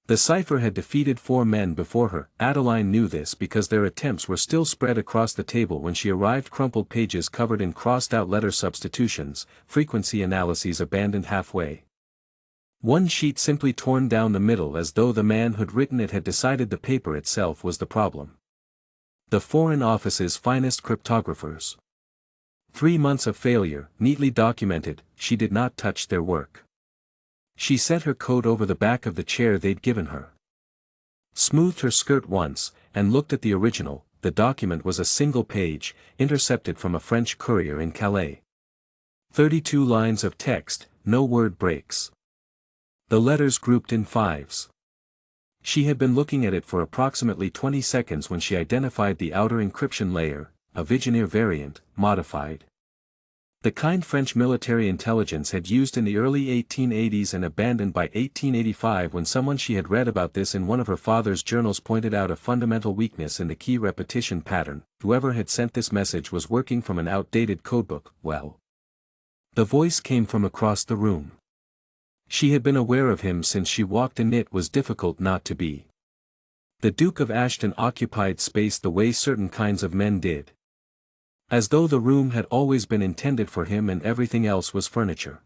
The cipher had defeated 4 men before her. Adeline knew this because their attempts were still spread across the table when she arrived, crumpled pages covered in crossed-out letter substitutions, frequency analyses abandoned halfway. One sheet simply torn down the middle as though the man who'd written it had decided the paper itself was the problem. The Foreign Office's finest cryptographers. 3 months of failure, neatly documented. She did not touch their work. She set her coat over the back of the chair they'd given her, smoothed her skirt once, and looked at the original. The document was a single page, intercepted from a French courier in Calais. 32 lines of text, no word breaks. The letters grouped in fives. She had been looking at it for approximately 20 seconds when she identified the outer encryption layer, a Vigenère variant, modified. The kind French military intelligence had used in the early 1880s and abandoned by 1885 when someone she had read about this in one of her father's journals pointed out a fundamental weakness in the key repetition pattern. Whoever had sent this message was working from an outdated codebook. Well, the voice came from across the room. She had been aware of him since she walked in. It was difficult not to be. The Duke of Ashton occupied space the way certain kinds of men did. As though the room had always been intended for him and everything else was furniture.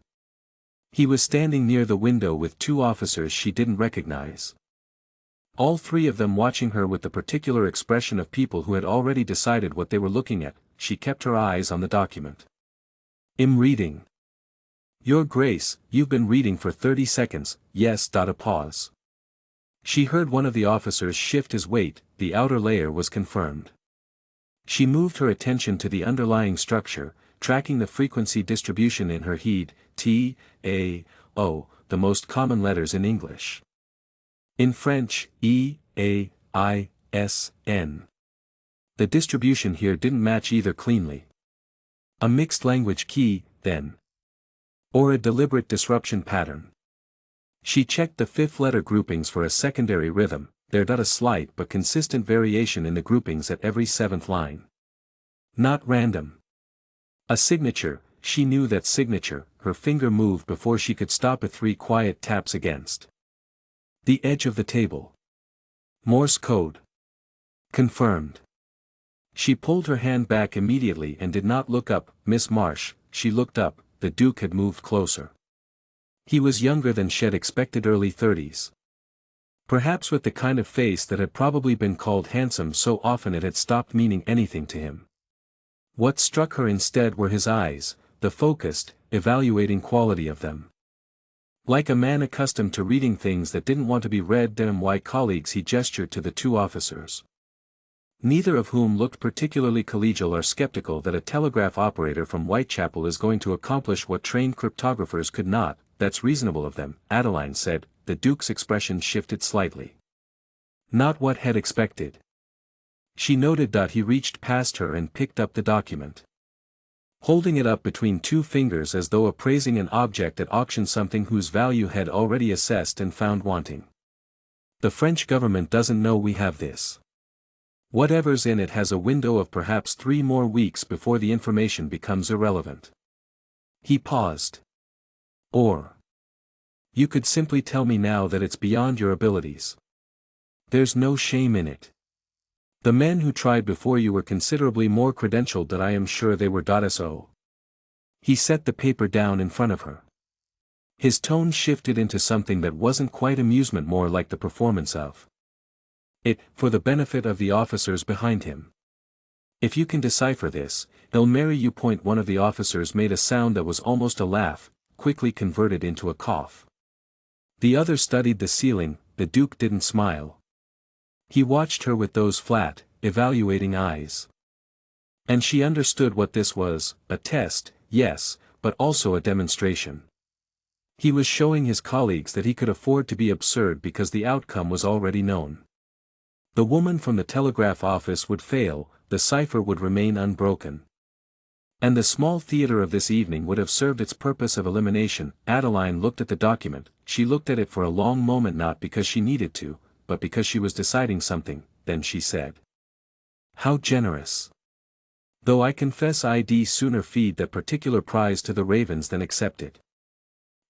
He was standing near the window with 2 officers she didn't recognize. All 3 of them watching her with the particular expression of people who had already decided what they were looking at. She kept her eyes on the document. "I'm reading." "Your Grace, you've been reading for 30 seconds, yes. A pause. She heard one of the officers shift his weight. The outer layer was confirmed. She moved her attention to the underlying structure, tracking the frequency distribution in her head, T, A, O, the most common letters in English. In French, E, A, I, S, N. The distribution here didn't match either cleanly. A mixed language key, then. Or a deliberate disruption pattern. She checked the 5th letter groupings for a secondary rhythm. There'd a slight but consistent variation in the groupings at every 7th line. Not random. A signature. She knew that signature. Her finger moved before she could stop it. 3 quiet taps against the edge of the table. Morse code. Confirmed. She pulled her hand back immediately and did not look up. "Miss Marsh." She looked up. The Duke had moved closer. He was younger than she'd expected, early 30s. Perhaps with the kind of face that had probably been called handsome so often it had stopped meaning anything to him. What struck her instead were his eyes, the focused, evaluating quality of them. Like a man accustomed to reading things that didn't want to be read. "Them white colleagues," he gestured to the 2 officers. Neither of whom looked particularly collegial or skeptical that a telegraph operator from Whitechapel is going to accomplish what trained cryptographers could not. "That's reasonable of them," Adeline said. The Duke's expression shifted slightly. Not what had expected. She noted. He reached past her and picked up the document. Holding it up between 2 fingers as though appraising an object at auction, something whose value had already assessed and found wanting. "The French government doesn't know we have this. Whatever's in it has a window of perhaps 3 more weeks before the information becomes irrelevant." He paused. "Or you could simply tell me now that it's beyond your abilities. There's no shame in it. The men who tried before you were considerably more credentialed. I am sure they were. So." He set the paper down in front of her. His tone shifted into something that wasn't quite amusement, more like the performance of it, for the benefit of the officers behind him. "If you can decipher this, they'll marry you." One of the officers made a sound that was almost a laugh, quickly converted into a cough. The other studied the ceiling. The Duke didn't smile. He watched her with those flat, evaluating eyes. And she understood what this was: a test, yes, but also a demonstration. He was showing his colleagues that he could afford to be absurd because the outcome was already known. The woman from the telegraph office would fail, the cipher would remain unbroken. And the small theater of this evening would have served its purpose of elimination. Adeline looked at the document. She looked at it for a long moment, not because she needed to, but because she was deciding something. Then she said, "How generous. Though I confess I'd sooner feed that particular prize to the ravens than accept it."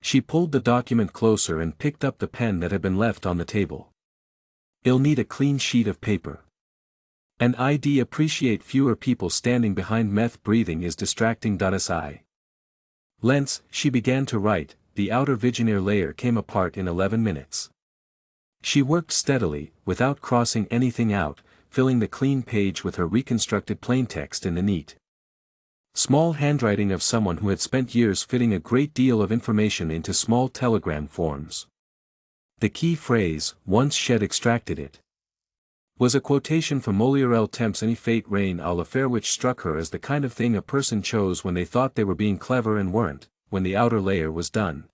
She pulled the document closer and picked up the pen that had been left on the table. "I'll need a clean sheet of paper. And I'd appreciate fewer people standing behind meth breathing is distracting. Si. Lens," she began to write. The outer Vigenère layer came apart in 11 minutes. She worked steadily, without crossing anything out, filling the clean page with her reconstructed plaintext in the neat, small handwriting of someone who had spent years fitting a great deal of information into small telegram forms. The key phrase, once Shed extracted it, was a quotation from Molière El Temps any fate rein à l'affaire, which struck her as the kind of thing a person chose when they thought they were being clever and weren't, when the outer layer was done.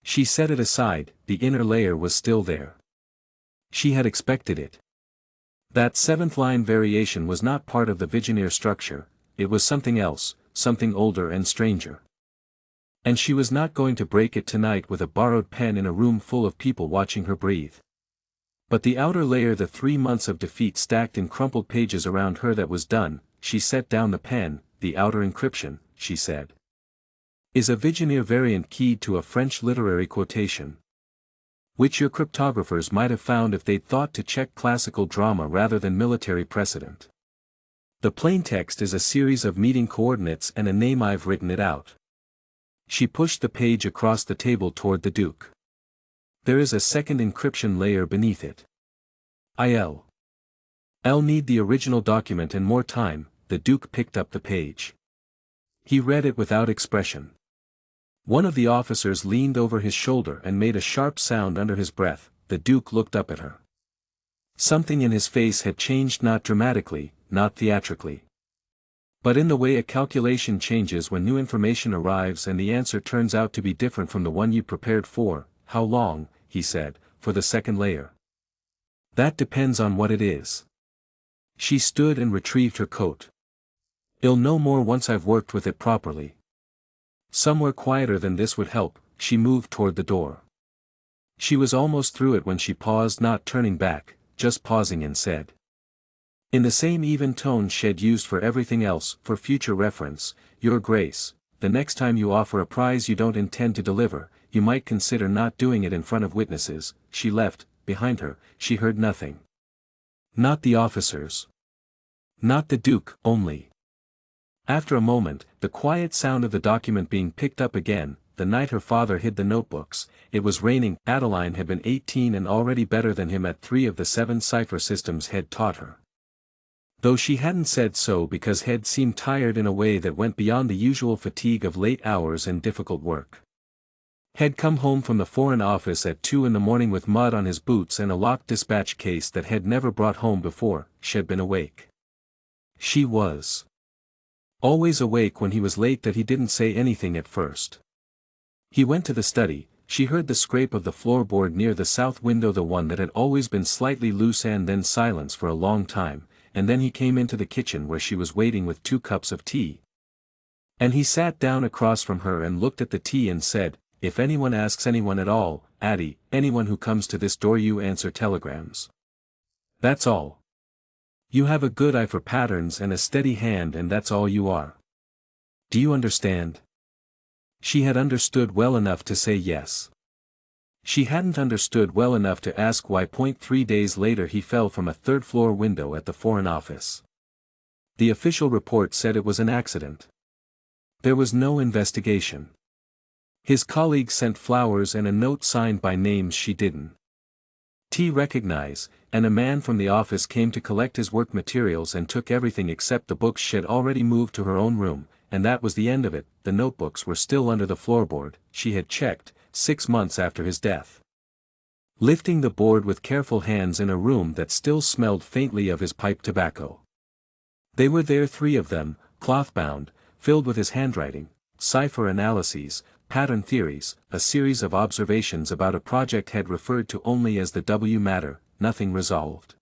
She set it aside, the inner layer was still there. She had expected it. That seventh line variation was not part of the Vigenère structure, it was something else, something older and stranger. And she was not going to break it tonight with a borrowed pen in a room full of people watching her breathe. But the outer layer, the 3 months of defeat stacked in crumpled pages around her, that was done. She set down the pen. "The outer encryption," she said, "is a Vigenère variant keyed to a French literary quotation, which your cryptographers might have found if they'd thought to check classical drama rather than military precedent. The plaintext is a series of meeting coordinates and a name. I've written it out." She pushed the page across the table toward the Duke. "There is a second encryption layer beneath it. I'll need the original document and more time." The Duke picked up the page. He read it without expression. One of the officers leaned over his shoulder and made a sharp sound under his breath. The Duke looked up at her. Something in his face had changed, not dramatically, not theatrically, but in the way a calculation changes when new information arrives and the answer turns out to be different from the one you prepared for. "How long," he said, "for the second layer?" "That depends on what it is." She stood and retrieved her coat. "I'll know more once I've worked with it properly." Somewhere quieter than this would help. She moved toward the door. She was almost through it when she paused, not turning back, just pausing, and said, in the same even tone Shed used for everything else, for future reference, "Your Grace, the next time you offer a prize you don't intend to deliver, you might consider not doing it in front of witnesses." She left. Behind her, she heard nothing. Not the officers. Not the Duke, only. After a moment, the quiet sound of the document being picked up again. The night her father hid the notebooks, it was raining. Adeline had been 18 and already better than him at 3 of the 7 cipher systems Head taught her. Though she hadn't said so because Head seemed tired in a way that went beyond the usual fatigue of late hours and difficult work. Had come home from the Foreign Office at 2 in the morning with mud on his boots and a locked dispatch case that Had never brought home before. She'd been awake. She was always awake when he was late, that he didn't say anything at first. He went to the study. She heard the scrape of the floorboard near the south window, the one that had always been slightly loose, and then silence for a long time, and then he came into the kitchen where she was waiting with 2 cups of tea. And he sat down across from her and looked at the tea and said, "If anyone asks anyone at all, Addie, anyone who comes to this door, you answer telegrams. That's all. You have a good eye for patterns and a steady hand, and that's all you are. Do you understand?" She had understood well enough to say yes. She hadn't understood well enough to ask why. 3 days later he fell from a 3rd-floor window at the Foreign Office. The official report said it was an accident. There was no investigation. His colleagues sent flowers and a note signed by names she didn't recognize, and a man from the office came to collect his work materials and took everything except the books she'd already moved to her own room, and that was the end of it. The notebooks were still under the floorboard. She had checked, 6 months after his death. Lifting the board with careful hands in a room that still smelled faintly of his pipe tobacco. They were there, 3 of them, cloth-bound, filled with his handwriting, cipher analyses, pattern theories, a series of observations about a project Had referred to only as the W matter, nothing resolved.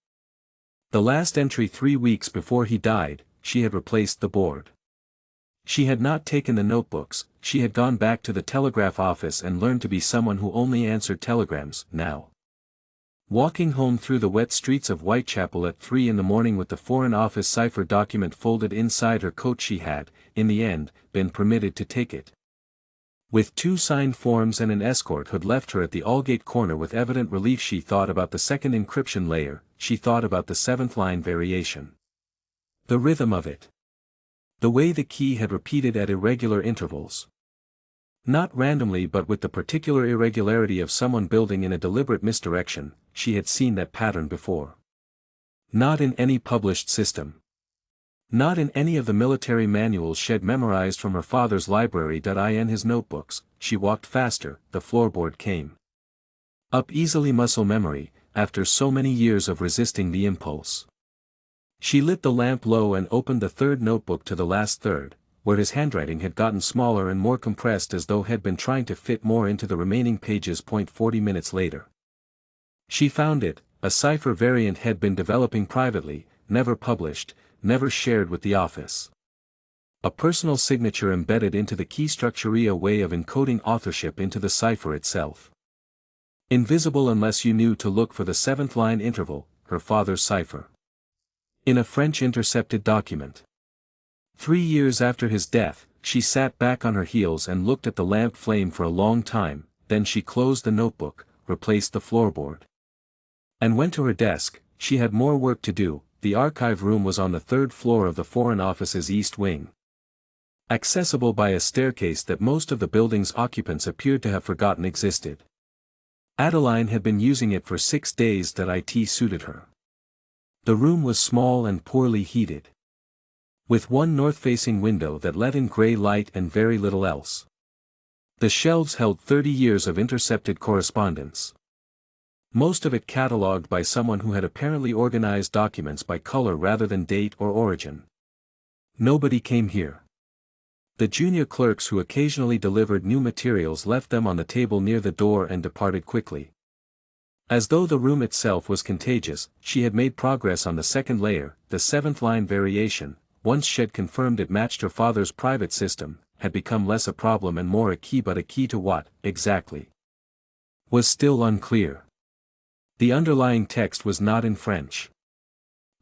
The last entry 3 weeks before he died. She had replaced the board. She had not taken the notebooks. She had gone back to the telegraph office and learned to be someone who only answered telegrams. Now, walking home through the wet streets of Whitechapel at 3 in the morning with the Foreign Office cipher document folded inside her coat, she had, in the end, been permitted to take it. With 2 signed forms and an escort who'd left her at the Aldgate corner with evident relief. She thought about the second encryption layer, she thought about the 7th line variation. The rhythm of it. The way the key had repeated at irregular intervals. Not randomly but with the particular irregularity of someone building in a deliberate misdirection. She had seen that pattern before. Not in any published system. Not in any of the military manuals she'd memorized from her father's library. In his notebooks. She walked faster, the floorboard came up easily. Muscle memory, after so many years of resisting the impulse. She lit the lamp low and opened the 3rd notebook to the last third, where his handwriting had gotten smaller and more compressed as though he'd been trying to fit more into the remaining pages. 40 minutes later. She found it. A cipher variant had been developing privately, never published, never shared with the office. A personal signature embedded into the key structure, a way of encoding authorship into the cipher itself. Invisible unless you knew to look for the 7th line interval, her father's cipher. In a French intercepted document. 3 years after his death, she sat back on her heels and looked at the lamp flame for a long time. Then she closed the notebook, replaced the floorboard, and went to her desk. She had more work to do. The archive room was on the 3rd floor of the Foreign Office's East Wing. Accessible by a staircase that most of the building's occupants appeared to have forgotten existed. Adeline had been using it for 6 days. It suited her. The room was small and poorly heated, with one north-facing window that let in gray light and very little else. The shelves held 30 years of intercepted correspondence. Most of it catalogued by someone who had apparently organized documents by color rather than date or origin. Nobody came here. The junior clerks who occasionally delivered new materials left them on the table near the door and departed quickly. As though the room itself was contagious, she had made progress on the 2nd layer, the 7th line variation. Once she'd confirmed it matched her father's private system, had become less a problem and more a key. But a key to what, exactly? Was still unclear. The underlying text was not in French.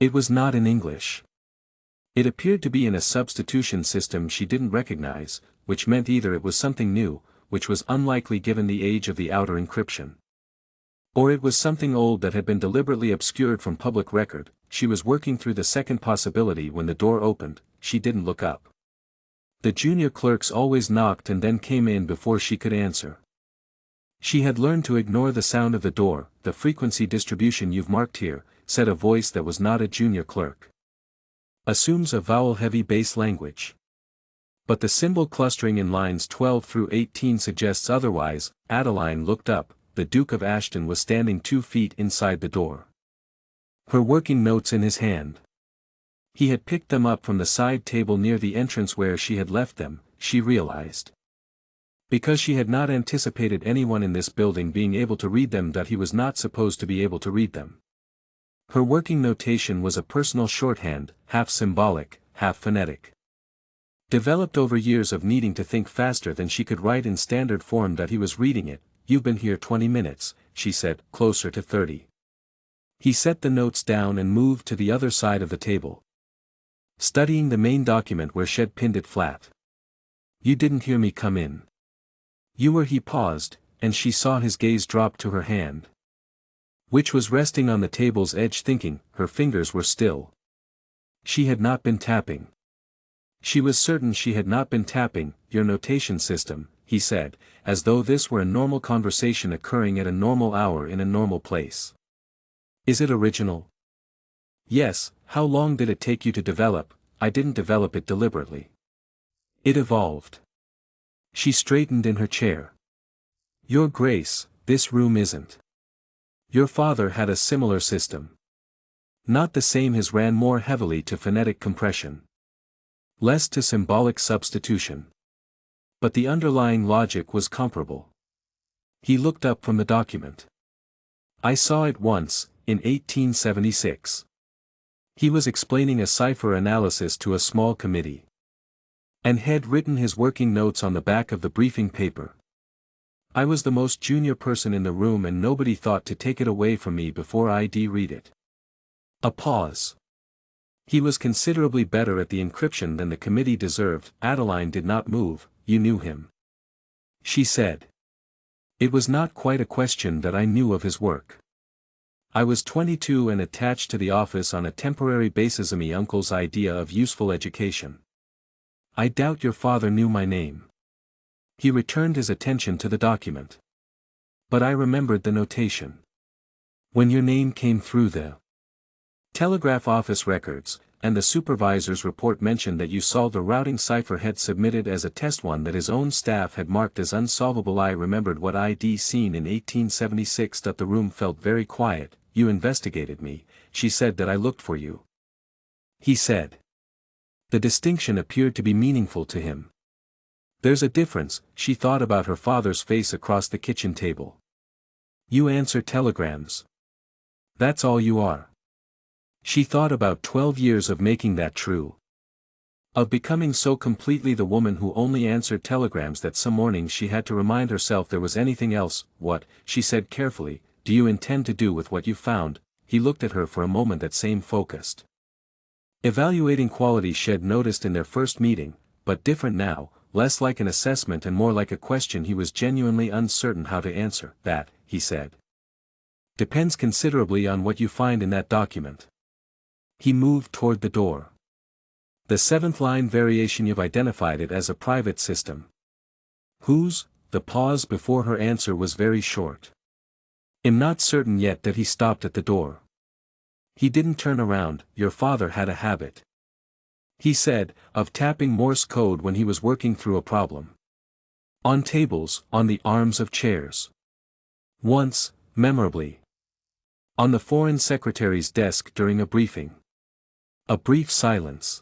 It was not in English. It appeared to be in a substitution system she didn't recognize, which meant either it was something new, which was unlikely given the age of the outer encryption, or it was something old that had been deliberately obscured from public record. She was working through the second possibility when the door opened. She didn't look up. The junior clerks always knocked and then came in before she could answer. She had learned to ignore the sound of the door. The frequency distribution you've marked here, said a voice that was not a junior clerk, assumes a vowel-heavy bass language. But the symbol clustering in lines 12 through 18 suggests otherwise. Adeline looked up. The Duke of Ashton was standing 2 feet inside the door, her working notes in his hand. He had picked them up from the side table near the entrance where she had left them, she realized. Because she had not anticipated anyone in this building being able to read them, that he was not supposed to be able to read them. Her working notation was a personal shorthand, half symbolic, half phonetic. Developed over years of needing to think faster than she could write in standard form. That he was reading it. You've been here 20 minutes, she said, closer to 30. He set the notes down and moved to the other side of the table, studying the main document where she'd pinned it flat. You didn't hear me come in. You were. He paused, and she saw his gaze drop to her hand, which was resting on the table's edge. Thinking, her fingers were still. She had not been tapping. She was certain she had not been tapping. Your notation system, he said, as though this were a normal conversation occurring at a normal hour in a normal place. Is it original? Yes. How long did it take you to develop? I didn't develop it deliberately. It evolved. She straightened in her chair. Your Grace, this room isn't. Your father had a similar system. Not the same. His ran more heavily to phonetic compression, less to symbolic substitution. But the underlying logic was comparable. He looked up from the document. I saw it once, in 1876. He was explaining a cipher analysis to a small committee, and had written his working notes on the back of the briefing paper. I was the most junior person in the room and nobody thought to take it away from me before I'd read it. A pause. He was considerably better at the encryption than the committee deserved. Adeline did not move. You knew him. she said. It was not quite a question that I knew of his work. I was 22 and attached to the office on a temporary basis. My uncle's idea of useful education. I doubt your father knew my name. He returned his attention to the document. But I remembered the notation. When your name came through the telegraph office records, and the supervisor's report mentioned that you solved a routing cipher had submitted as a test one that his own staff had marked as unsolvable. I remembered what I'd seen in 1876. The room felt very quiet. You investigated me, she said. That I looked for you, he said. The distinction appeared to be meaningful to him. There's a difference, she thought about her father's face across the kitchen table. You answer telegrams. That's all you are. She thought about 12 years of making that true. Of becoming so completely the woman who only answered telegrams that some mornings she had to remind herself there was anything else. What, she said carefully, do you intend to do with what you found? He looked at her for a moment, that same focused, evaluating quality she'd noticed in their first meeting, but different now, less like an assessment and more like a question he was genuinely uncertain how to answer. That, he said, depends considerably on what you find in that document. He moved toward the door. The seventh line variation, you've identified it as a private system. Whose? The pause before her answer was very short. I'm not certain yet. That he stopped at the door. He didn't turn around. Your father had a habit, he said, of tapping Morse code when he was working through a problem. On tables, on the arms of chairs. Once, memorably, on the foreign secretary's desk during a briefing. A brief silence.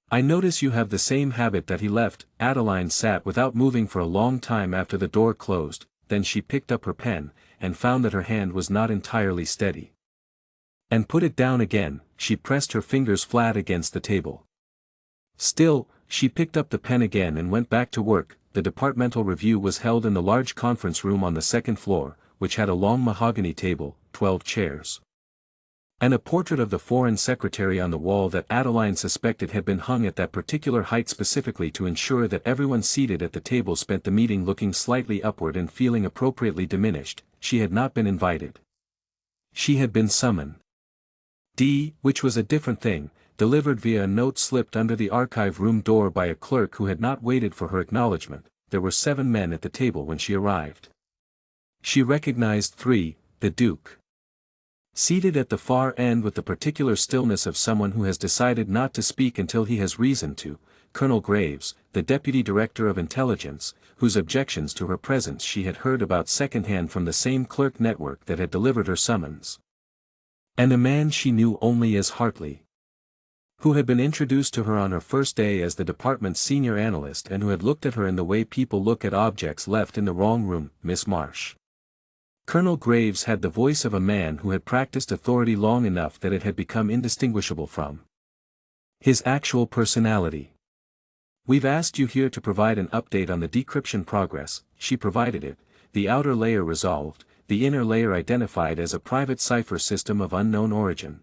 I notice you have the same habit. That he left. Adeline sat without moving for a long time after the door closed, then she picked up her pen, and found that her hand was not entirely steady. And put it down again. She pressed her fingers flat against the table. Still, she picked up the pen again and went back to work. The departmental review was held in the large conference room on the second floor, which had a long mahogany table, 12 chairs, and a portrait of the foreign secretary on the wall that Adeline suspected had been hung at that particular height specifically to ensure that everyone seated at the table spent the meeting looking slightly upward and feeling appropriately diminished. She had not been invited. She had been summoned. Which was a different thing, delivered via a note slipped under the archive room door by a clerk who had not waited for her acknowledgement. There were 7 men at the table when she arrived. She recognized 3, the Duke, seated at the far end with the particular stillness of someone who has decided not to speak until he has reason to, Colonel Graves, the Deputy Director of Intelligence, whose objections to her presence she had heard about secondhand from the same clerk network that had delivered her summons. And a man she knew only as Hartley, who had been introduced to her on her first day as the department's senior analyst and who had looked at her in the way people look at objects left in the wrong room, Miss Marsh. Colonel Graves had the voice of a man who had practiced authority long enough that it had become indistinguishable from his actual personality. We've asked you here to provide an update on the decryption progress. She provided it, the outer layer resolved, the inner layer identified as a private cipher system of unknown origin.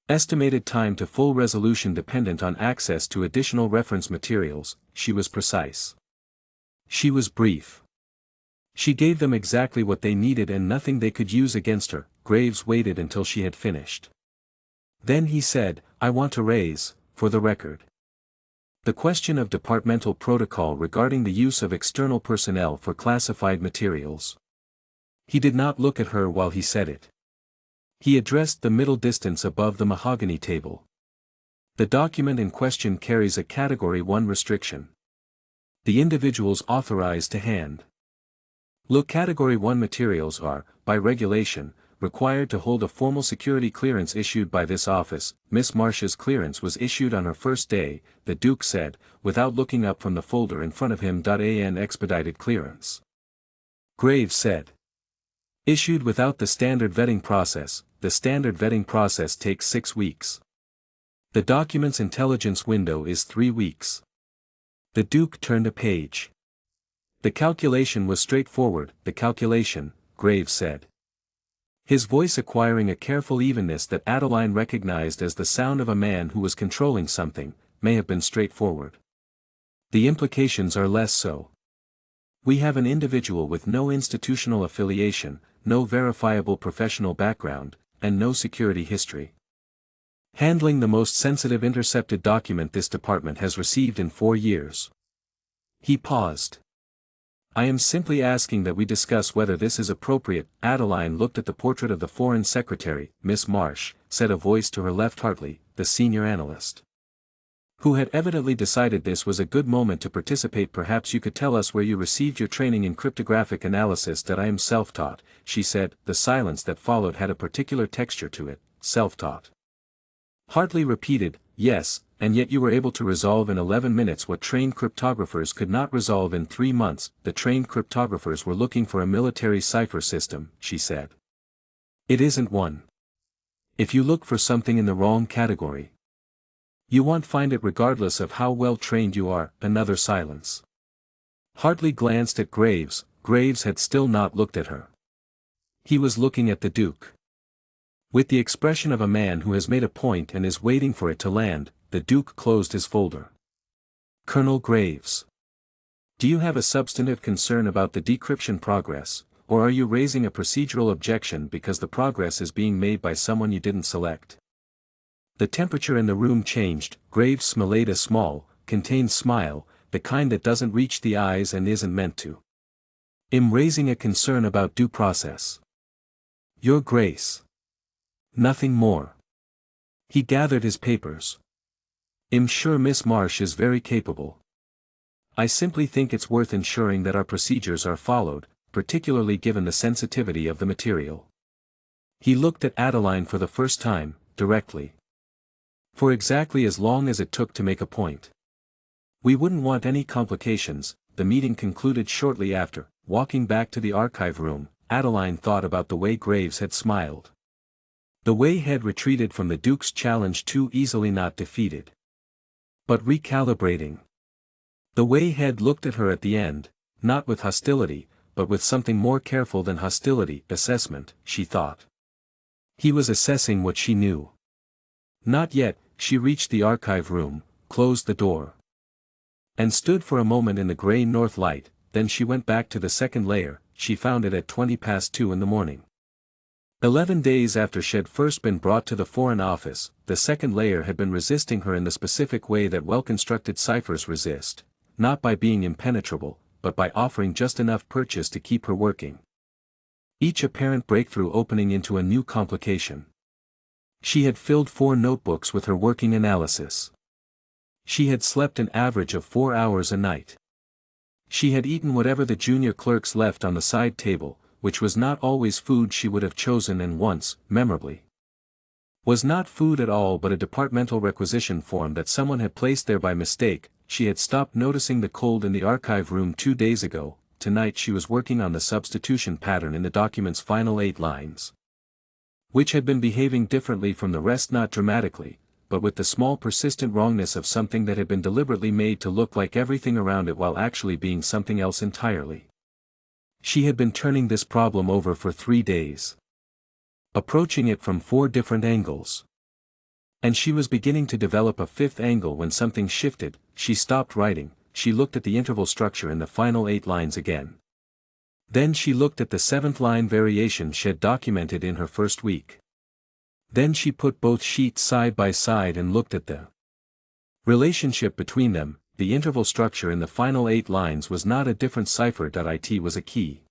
Estimated time to full resolution dependent on access to additional reference materials. She was precise. She was brief. She gave them exactly what they needed and nothing they could use against her. Graves waited until she had finished. Then he said, I want to raise, for the record, the question of departmental protocol regarding the use of external personnel for classified materials. He did not look at her while he said it. He addressed the middle distance above the mahogany table. The document in question carries a Category 1 restriction. The individuals authorized to hand look Category 1 materials are, by regulation, required to hold a formal security clearance issued by this office. Miss Marsh's clearance was issued on her first day, the Duke said, without looking up from the folder in front of him. An expedited clearance, Graves said. Issued without the standard vetting process. The standard vetting process takes 6 weeks. The document's intelligence window is 3 weeks. The Duke turned a page. The calculation was straightforward. The calculation, Graves said, his voice acquiring a careful evenness that Adeline recognized as the sound of a man who was controlling something, may have been straightforward. The implications are less so. We have an individual with no institutional affiliation, no verifiable professional background, and no security history. Handling the most sensitive intercepted document this department has received in 4 years. He paused. I am simply asking that we discuss whether this is appropriate. Adeline looked at the portrait of the Foreign Secretary. Miss Marsh, said a voice to her left. Hartley, the senior analyst, who had evidently decided this was a good moment to participate. Perhaps you could tell us where you received your training in cryptographic analysis. That I am self-taught, she said. The silence that followed had a particular texture to it. Self-taught. Hartley repeated, yes, and yet you were able to resolve in 11 minutes what trained cryptographers could not resolve in 3 months. The trained cryptographers were looking for a military cipher system, she said. It isn't one. If you look for something in the wrong category, you won't find it regardless of how well trained you are. Another silence. Hartley glanced at Graves. Graves had still not looked at her. He was looking at the Duke. With the expression of a man who has made a point and is waiting for it to land, the Duke closed his folder. Colonel Graves, do you have a substantive concern about the decryption progress, or are you raising a procedural objection because the progress is being made by someone you didn't select? The temperature in the room changed. Graves smiled a small, contained smile, the kind that doesn't reach the eyes and isn't meant to. I'm raising a concern about due process. Your Grace. Nothing more. He gathered his papers. I'm sure Miss Marsh is very capable. I simply think it's worth ensuring that our procedures are followed, particularly given the sensitivity of the material. He looked at Adeline for the first time, directly. For exactly as long as it took to make a point. We wouldn't want any complications. The meeting concluded shortly after. Walking back to the archive room, Adeline thought about the way Graves had smiled. The way he had retreated from the Duke's challenge too easily, not defeated, but recalibrating. The way he had looked at her at the end, not with hostility, but with something more careful than hostility. Assessment, she thought. He was assessing what she knew. Not yet. She reached the archive room, closed the door, and stood for a moment in the gray north light. Then she went back to the second layer. She found it at 2:20 in the morning. 11 days after she had first been brought to the Foreign Office, the second layer had been resisting her in the specific way that well-constructed ciphers resist, not by being impenetrable, but by offering just enough purchase to keep her working. Each apparent breakthrough opening into a new complication. She had filled 4 notebooks with her working analysis. She had slept an average of 4 hours a night. She had eaten whatever the junior clerks left on the side table, which was not always food she would have chosen, and once, memorably, was not food at all but a departmental requisition form that someone had placed there by mistake. She had stopped noticing the cold in the archive room 2 days ago. Tonight she was working on the substitution pattern in the document's final 8 lines, which had been behaving differently from the rest, not dramatically, but with the small persistent wrongness of something that had been deliberately made to look like everything around it while actually being something else entirely. She had been turning this problem over for 3 days, approaching it from 4 different angles. And she was beginning to develop a 5th angle when something shifted. She stopped writing. She looked at the interval structure in the final 8 lines again. Then she looked at the 7th line variation she had documented in her first week. Then she put both sheets side by side and looked at the relationship between them. The interval structure in the final 8 lines was not a different cipher. It was a key.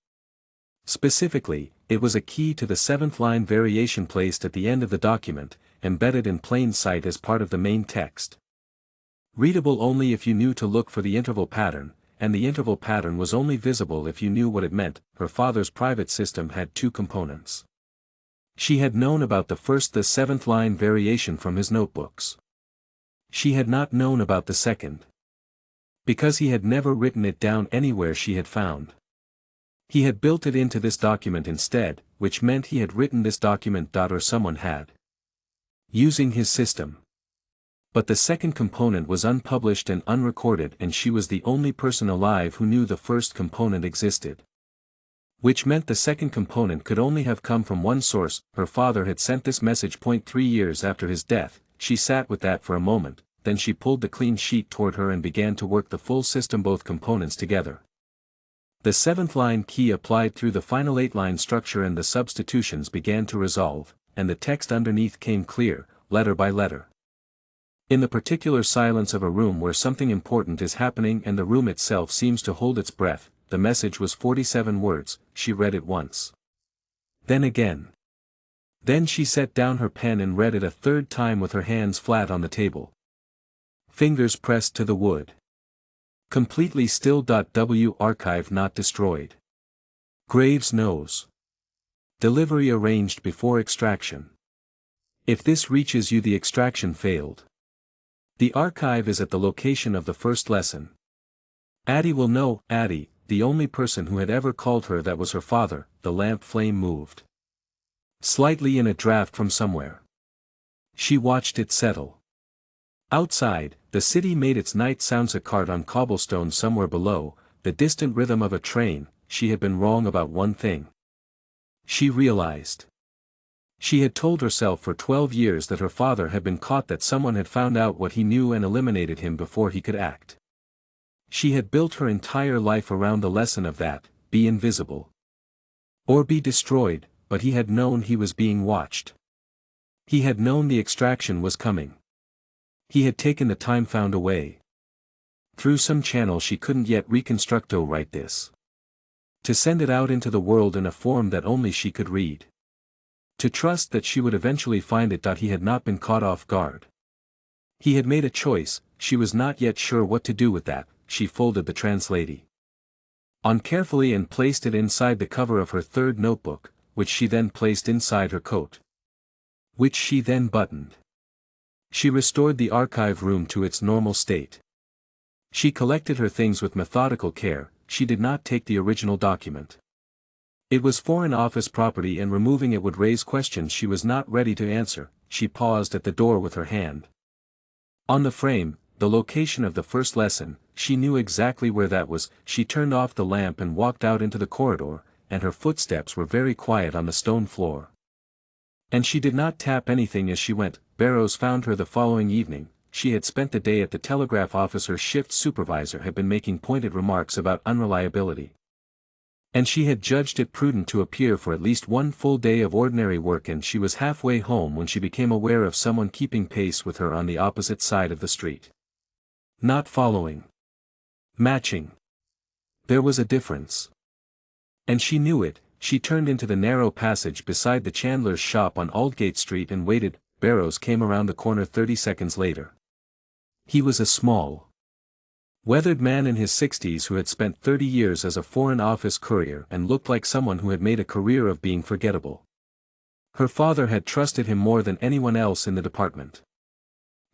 Specifically, it was a key to the 7th line variation placed at the end of the document, embedded in plain sight as part of the main text. Readable only if you knew to look for the interval pattern, and the interval pattern was only visible if you knew what it meant. Her father's private system had 2 components. She had known about the first, the 7th line variation, from his notebooks. She had not known about the second, because he had never written it down anywhere she had found. He had built it into this document instead, which meant he had written this document. Or someone had, using his system. But the second component was unpublished and unrecorded, and she was the only person alive who knew the first component existed. Which meant the second component could only have come from one source. Her father had sent this message 3 years after his death. She sat with that for a moment. Then she pulled the clean sheet toward her and began to work the full system, both components together. The seventh-line key applied through the final eight-line structure and the substitutions began to resolve, and the text underneath came clear, letter by letter. In the particular silence of a room where something important is happening and the room itself seems to hold its breath, the message was 47 words. She read it once. Then again. Then she set down her pen and read it a third time with her hands flat on the table. Fingers pressed to the wood. Completely still. W archive not destroyed. Graves knows. Delivery arranged before extraction. If this reaches you, the extraction failed. The archive is at the location of the first lesson. Addie will know. Addie, the only person who had ever called her that, was her father. The lamp flame moved slightly in a draft from somewhere. She watched it settle. Outside, the city made its night sounds. A cart on cobblestone somewhere below, the distant rhythm of a train. She had been wrong about one thing. She realized. She had told herself for 12 years that her father had been caught, that someone had found out what he knew and eliminated him before he could act. She had built her entire life around the lesson of that: be invisible. Or be destroyed, but he had known he was being watched. He had known the extraction was coming. He had taken the time found a way. Through some channel she couldn't yet reconstruct. Oh, write this. To send it out into the world in a form that only she could read. To trust that she would eventually find it. He had not been caught off guard. He had made a choice. She was not yet sure what to do with that. She folded the translate on carefully and placed it inside the cover of her third notebook, which she then placed inside her coat, which she then buttoned. She restored the archive room to its normal state. She collected her things with methodical care. She did not take the original document. It was Foreign Office property and removing it would raise questions she was not ready to answer. She paused at the door with her hand on the frame, the location of the first lesson. She knew exactly where that was. She turned off the lamp and walked out into the corridor, and her footsteps were very quiet on the stone floor. And she did not tap anything as she went. Barrows found her the following evening. She had spent the day at the telegraph office. Her shift supervisor had been making pointed remarks about unreliability, and she had judged it prudent to appear for at least one full day of ordinary work, and she was halfway home when she became aware of someone keeping pace with her on the opposite side of the street. Not following. Matching. There was a difference. And she knew it. She turned into the narrow passage beside the chandler's shop on Aldgate Street and waited. Barrows came around the corner 30 seconds later. He was a small, weathered man in his 60s who had spent 30 years as a Foreign Office courier and looked like someone who had made a career of being forgettable. Her father had trusted him more than anyone else in the department.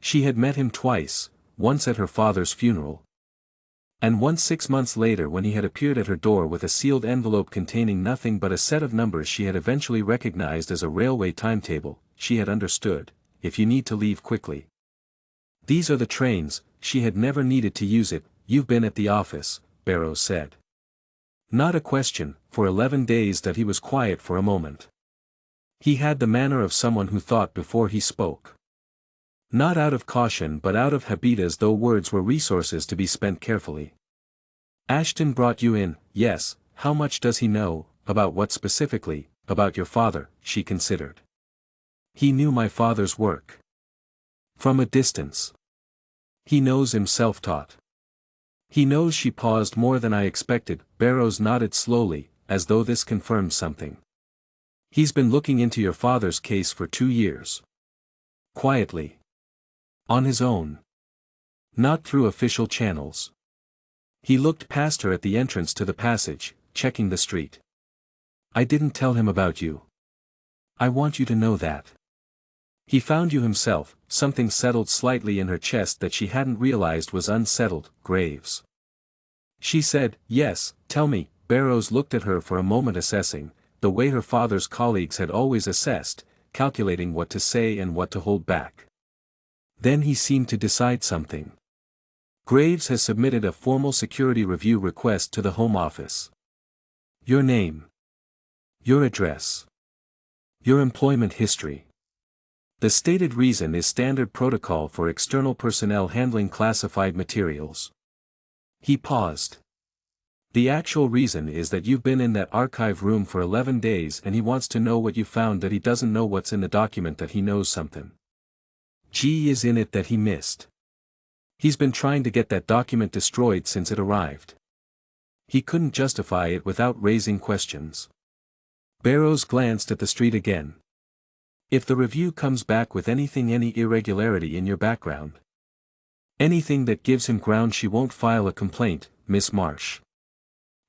She had met him twice, once at her father's funeral, and once 6 months later when he had appeared at her door with a sealed envelope containing nothing but a set of numbers she had eventually recognized as a railway timetable. She had understood: if you need to leave quickly, these are the trains. She had never needed to use it. You've been at the office, Barrows said. Not a question. For 11 days. That he was quiet for a moment. He had the manner of someone who thought before he spoke. Not out of caution but out of habit, as though words were resources to be spent carefully. Ashton brought you in. Yes. How much does he know? About what specifically? About your father, she considered. He knew my father's work. From a distance. He knows him, self-taught. He knows. She paused. More than I expected. Barrows nodded slowly, as though this confirmed something. He's been looking into your father's case for 2 years. Quietly. On his own. Not through official channels. He looked past her at the entrance to the passage, checking the street. I didn't tell him about you. I want you to know that. He found you himself. Something settled slightly in her chest that she hadn't realized was unsettled. Graves. She said, yes, tell me. Barrows looked at her for a moment, assessing, the way her father's colleagues had always assessed, calculating what to say and what to hold back. Then he seemed to decide something. Graves has submitted a formal security review request to the Home Office. Your name. Your address. Your employment history. The stated reason is standard protocol for external personnel handling classified materials. He paused. The actual reason is that you've been in that archive room for 11 days and he wants to know what you found, that he doesn't know what's in the document, that he knows something is in it that he missed. He's been trying to get that document destroyed since it arrived. He couldn't justify it without raising questions. Barrows glanced at the street again. If the review comes back with any irregularity in your background, anything that gives him ground, she won't file a complaint, Miss Marsh.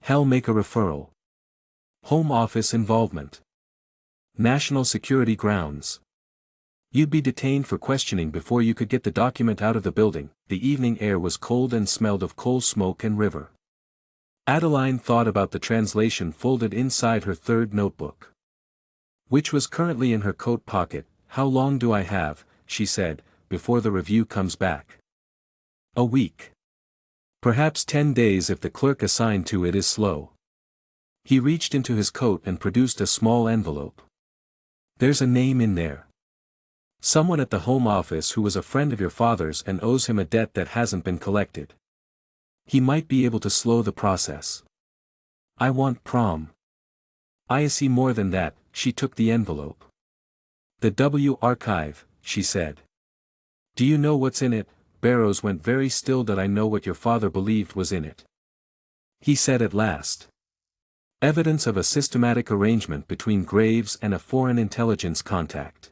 Hell, make a referral. Home Office involvement. National security grounds. You'd be detained for questioning before you could get the document out of the building. The evening air was cold and smelled of coal smoke and river. Adeline thought about the translation folded inside her third notebook, which was currently in her coat pocket. How long do I have, she said, before the review comes back? A week. Perhaps 10 days if the clerk assigned to it is slow. He reached into his coat and produced a small envelope. There's a name in there. Someone at the Home Office who was a friend of your father's and owes him a debt that hasn't been collected. He might be able to slow the process. I want prom. I see more than that. She took the envelope. The W archive, she said. Do you know what's in it? Barrows went very still. That I know what your father believed was in it, he said at last. Evidence of a systematic arrangement between Graves and a foreign intelligence contact.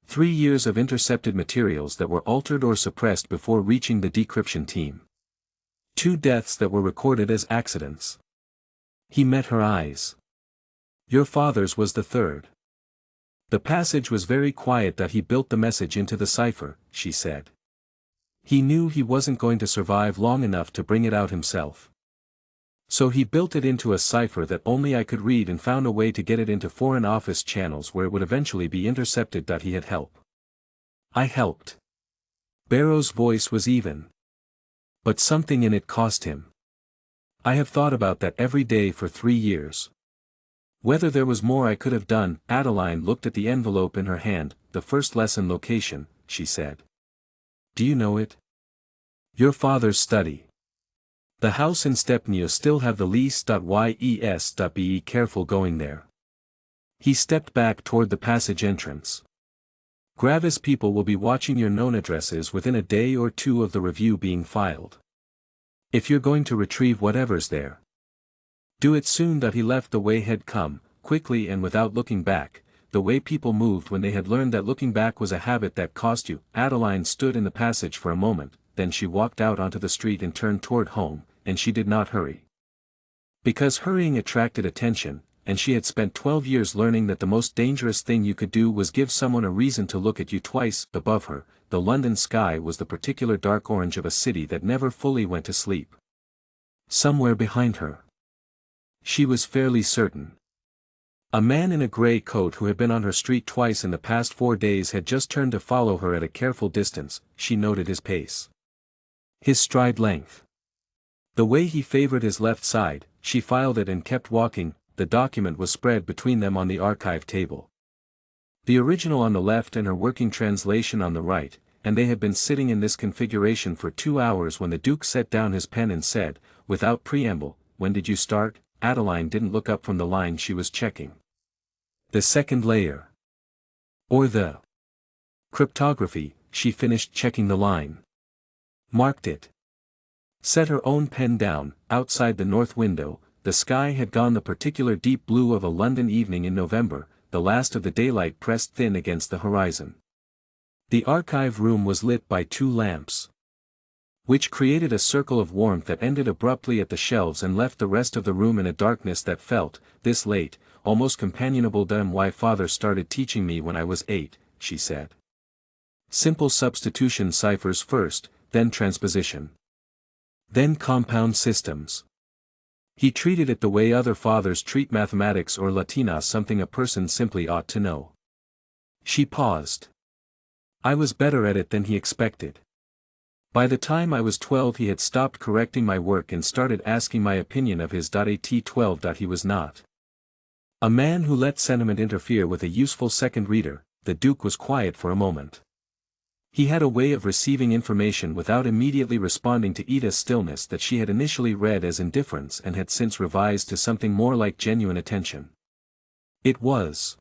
3 years of intercepted materials that were altered or suppressed before reaching the decryption team. 2 deaths that were recorded as accidents. He met her eyes. Your father's was the third. The passage was very quiet. That he built the message into the cipher, she said. He knew he wasn't going to survive long enough to bring it out himself. So he built it into a cipher that only I could read and found a way to get it into Foreign Office channels where it would eventually be intercepted. He had help. I helped. Barrows' voice was even. But something in it cost him. I have thought about that every day for 3 years. Whether there was more I could have done. Adeline looked at the envelope in her hand. The first lesson location, she said. Do you know it? Your father's study. The house in Stepney. You still have the lease.yes. Be careful going there. He stepped back toward the passage entrance. Gravis people will be watching your known addresses within a day or 2 of the review being filed. If you're going to retrieve whatever's there, do it soon. He left the way he'd come, quickly and without looking back, the way people moved when they had learned that looking back was a habit that cost you. Adeline stood in the passage for a moment, then she walked out onto the street and turned toward home, and she did not hurry. Because hurrying attracted attention, and she had spent 12 years learning that the most dangerous thing you could do was give someone a reason to look at you twice. Above her, the London sky was the particular dark orange of a city that never fully went to sleep. Somewhere behind her, she was fairly certain, a man in a grey coat who had been on her street twice in the past 4 days had just turned to follow her at a careful distance. She noted his pace, his stride length, the way he favored his left side. She filed it and kept walking. The document was spread between them on the archive table. The original on the left and her working translation on the right, and they had been sitting in this configuration for 2 hours when the Duke set down his pen and said, without preamble, "When did you start?" Adeline didn't look up from the line she was checking. The second layer. Or the cryptography. She finished checking the line. Marked it. Set her own pen down. Outside the north window, the sky had gone the particular deep blue of a London evening in November, the last of the daylight pressed thin against the horizon. The archive room was lit by 2 lamps, which created a circle of warmth that ended abruptly at the shelves and left the rest of the room in a darkness that felt, this late, almost companionable. Why father started teaching me when I was 8, she said. Simple substitution ciphers first, then transposition, then compound systems. He treated it the way other fathers treat mathematics or Latina, something a person simply ought to know. She paused. I was better at it than he expected. By the time I was 12 he had stopped correcting my work and started asking my opinion of his. At 12. He was not a man who let sentiment interfere with a useful second reader. The Duke was quiet for a moment. He had a way of receiving information without immediately responding to Ida's stillness that she had initially read as indifference and had since revised to something more like genuine attention. It was,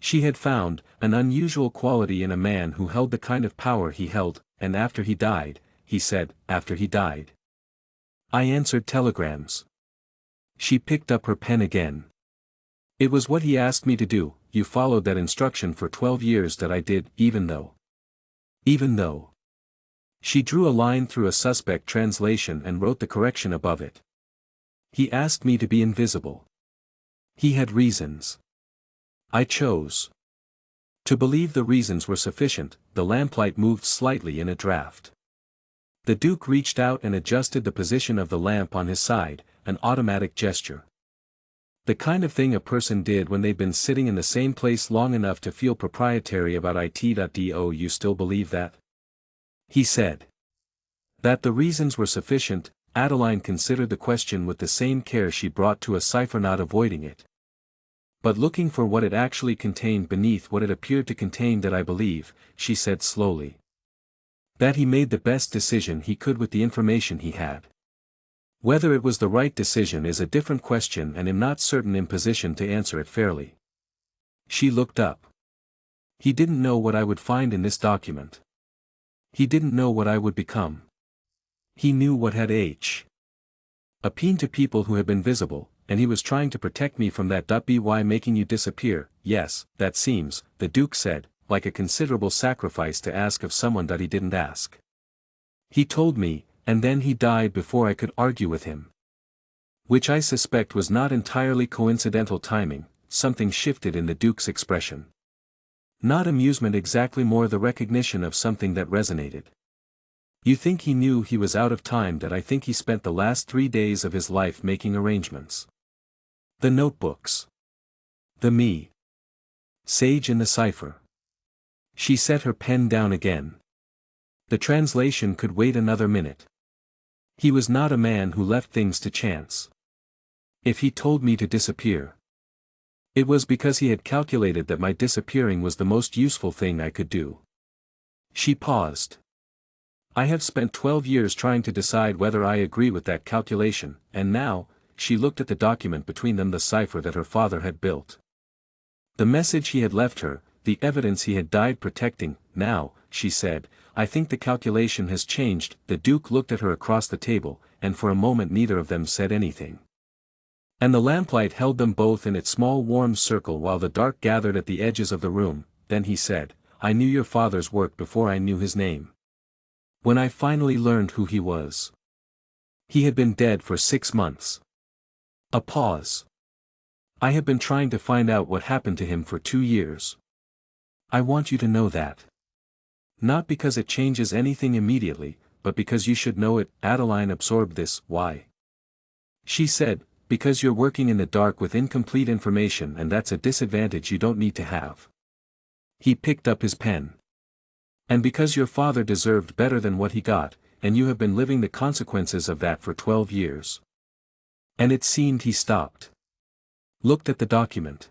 she had found, an unusual quality in a man who held the kind of power he held, and after he died, he said, after he died. I answered telegrams. She picked up her pen again. It was what he asked me to do. You followed that instruction for 12 years that I did, even though. She drew a line through a suspect translation and wrote the correction above it. He asked me to be invisible. He had reasons. I chose to believe the reasons were sufficient. The lamplight moved slightly in a draft. The Duke reached out and adjusted the position of the lamp on his side, an automatic gesture. The kind of thing a person did when they'd been sitting in the same place long enough to feel proprietary about it. You still believe that? He said. That the reasons were sufficient. Adeline considered the question with the same care she brought to a cipher, not avoiding it, but looking for what it actually contained beneath what it appeared to contain. That I believe, she said slowly, that he made the best decision he could with the information he had. Whether it was the right decision is a different question, and I'm not certain in position to answer it fairly. She looked up. He didn't know what I would find in this document. He didn't know what I would become. He knew what had appealed to people who had been visible, and he was trying to protect me from that. By making you disappear, yes, that seems, the Duke said, like a considerable sacrifice to ask of someone that he didn't ask. He told me, and then he died before I could argue with him. Which I suspect was not entirely coincidental timing. Something shifted in the Duke's expression. Not amusement exactly, more the recognition of something that resonated. You think he knew he was out of time? That I think he spent the last 3 days of his life making arrangements. The notebooks. The me. Sage in the cipher. She set her pen down again. The translation could wait another minute. He was not a man who left things to chance. If he told me to disappear, it was because he had calculated that my disappearing was the most useful thing I could do. She paused. I have spent 12 years trying to decide whether I agree with that calculation, and now, she looked at the document between them, the cipher that her father had built. The message he had left her, the evidence he had died protecting. Now, she said, I think the calculation has changed. The Duke looked at her across the table, and for a moment neither of them said anything. And the lamplight held them both in its small warm circle while the dark gathered at the edges of the room. Then he said, I knew your father's work before I knew his name. When I finally learned who he was. He had been dead for 6 months. A pause. I have been trying to find out what happened to him for 2 years. I want you to know that. Not because it changes anything immediately, but because you should know it. Adeline absorbed this. Why? She said, because you're working in the dark with incomplete information, and that's a disadvantage you don't need to have. He picked up his pen. And because your father deserved better than what he got, and you have been living the consequences of that for 12 years. And it seemed he stopped. Looked at the document.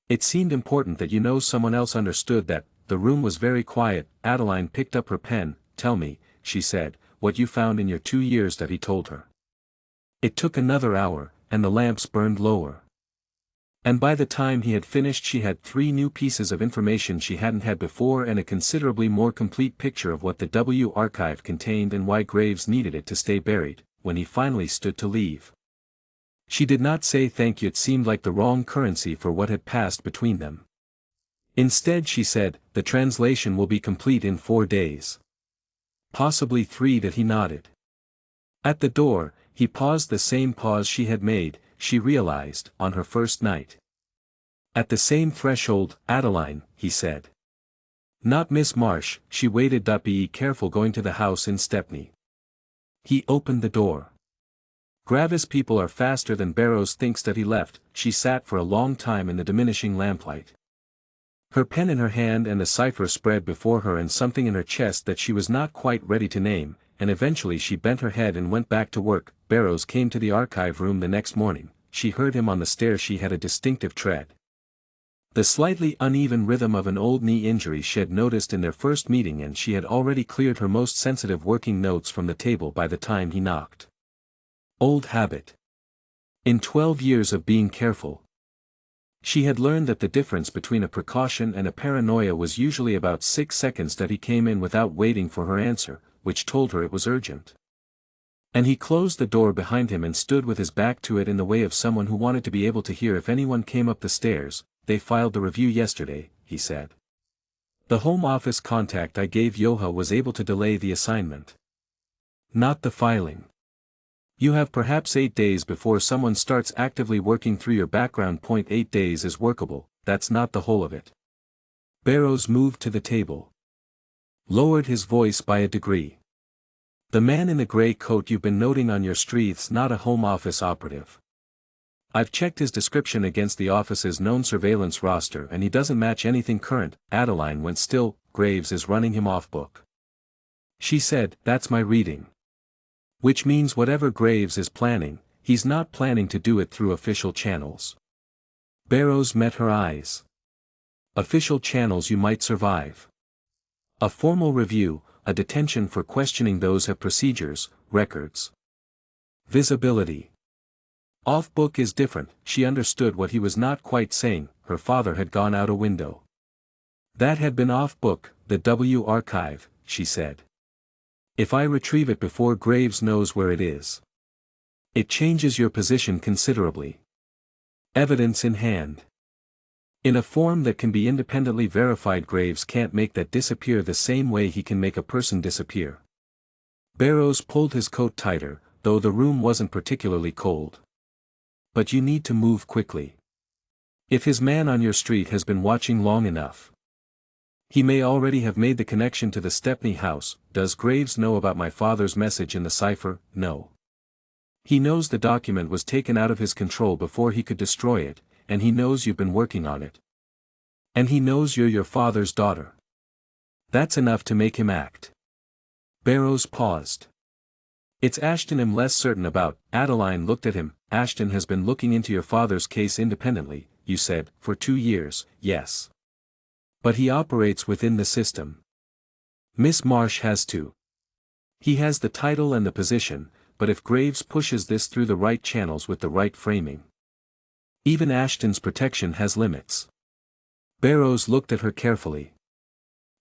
It seemed important that you know someone else understood that. The room was very quiet. Adeline picked up her pen. Tell me, she said, what you found in your 2 years. That he told her. It took another hour, and the lamps burned lower. And by the time he had finished she had 3 new pieces of information she hadn't had before, and a considerably more complete picture of what the W archive contained and why Graves needed it to stay buried. When he finally stood to leave, she did not say thank you. It seemed like the wrong currency for what had passed between them. Instead she said, the translation will be complete in 4 days. Possibly 3. That he nodded. At the door, he paused, the same pause she had made, she realized, on her first night. At the same threshold. Adeline, he said. Not Miss Marsh. She waited. Be careful going to the house in Stepney. He opened the door. Gravis people are faster than Barrows thinks. That he left. She sat for a long time in the diminishing lamplight. Her pen in her hand and the cipher spread before her, and something in her chest that she was not quite ready to name, and eventually she bent her head and went back to work. Barrows came to the archive room the next morning. She heard him on the stairs. She had a distinctive tread. The slightly uneven rhythm of an old knee injury she'd noticed in their first meeting, and she had already cleared her most sensitive working notes from the table by the time he knocked. Old habit. In 12 years of being careful, she had learned that the difference between a precaution and a paranoia was usually about 6 seconds that he came in without waiting for her answer, which told her it was urgent. And he closed the door behind him and stood with his back to it in the way of someone who wanted to be able to hear if anyone came up the stairs. They filed the review yesterday, he said. The home office contact I gave Yoha was able to delay the assignment. Not the filing. You have perhaps 8 days before someone starts actively working through your background. 8 days is workable, that's not the whole of it. Barrows moved to the table. Lowered his voice by a degree. The man in the gray coat you've been noting on your street's not a home office operative. I've checked his description against the office's known surveillance roster and he doesn't match anything current. Adeline went still. Graves is running him off book. She said, that's my reading. Which means whatever Graves is planning, he's not planning to do it through official channels. Barrows met her eyes. Official channels you might survive. A formal review, a detention for questioning those have procedures, records. Visibility. Off-book is different. She understood what he was not quite saying. Her father had gone out a window. That had been off-book, the W archive, she said. If I retrieve it before Graves knows where it is, it changes your position considerably. Evidence in hand. In a form that can be independently verified. Graves can't make that disappear the same way he can make a person disappear. Barrows pulled his coat tighter, though the room wasn't particularly cold. But you need to move quickly. If his man on your street has been watching long enough, he may already have made the connection to the Stepney house. Does Graves know about my father's message in the cipher? No. He knows the document was taken out of his control before he could destroy it, and he knows you've been working on it. And he knows you're your father's daughter. That's enough to make him act. Barrows paused. It's Ashton I'm less certain about. Adeline looked at him. Ashton has been looking into your father's case independently, you said, for 2 years, yes. But he operates within the system. Miss Marsh has too. He has the title and the position, but if Graves pushes this through the right channels with the right framing. Even Ashton's protection has limits. Barrows looked at her carefully.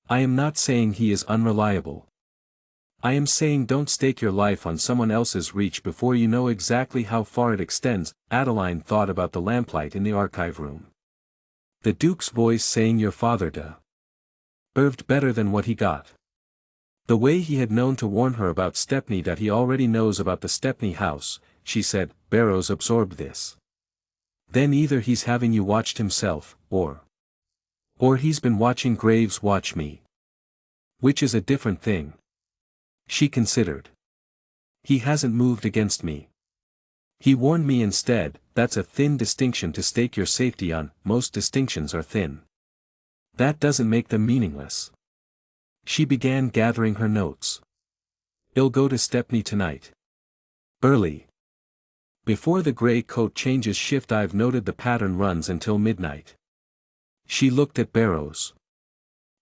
I am not saying he is unreliable. I am saying don't stake your life on someone else's reach before you know exactly how far it extends. Adeline thought about the lamplight in the archive room. The Duke's voice saying your father deserved better than what he got. The way he had known to warn her about Stepney, that he already knows about the Stepney house, she said. Barrows absorbed this. Then either he's having you watched himself, or he's been watching Graves watch me. Which is a different thing. She considered. He hasn't moved against me. He warned me instead. That's a thin distinction to stake your safety on. Most distinctions are thin. That doesn't make them meaningless. She began gathering her notes. I'll go to Stepney tonight. Early. Before the gray coat changes shift. I've noted the pattern runs until midnight. She looked at Barrows.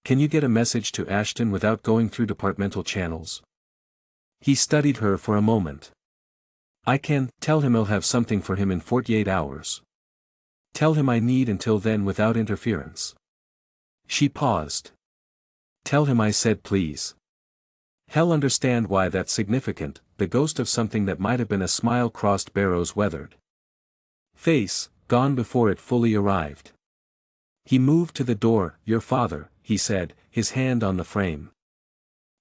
Can you get a message to Ashton without going through departmental channels? He studied her for a moment. I can. Tell him I'll have something for him in 48 hours. Tell him I need until then without interference. She paused. Tell him I said please. He'll understand why that's significant. The ghost of something that might have been a smile crossed Barrows' weathered face, gone before it fully arrived. He moved to the door. Your father, he said, his hand on the frame,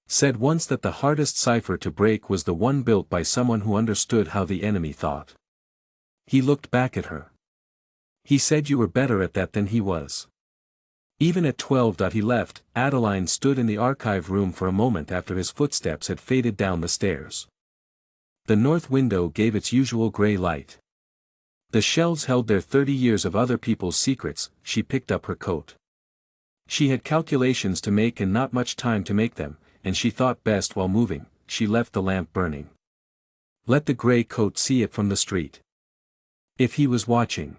said once that the hardest cipher to break was the one built by someone who understood how the enemy thought. He looked back at her. He said you were better at that than he was. Even at 12. He left. Adeline stood in the archive room for a moment after his footsteps had faded down the stairs. The north window gave its usual gray light. The shelves held their 30 years of other people's secrets. She picked up her coat. She had calculations to make and not much time to make them, and she thought best while moving. She left the lamp burning. Let the gray coat see it from the street. If he was watching,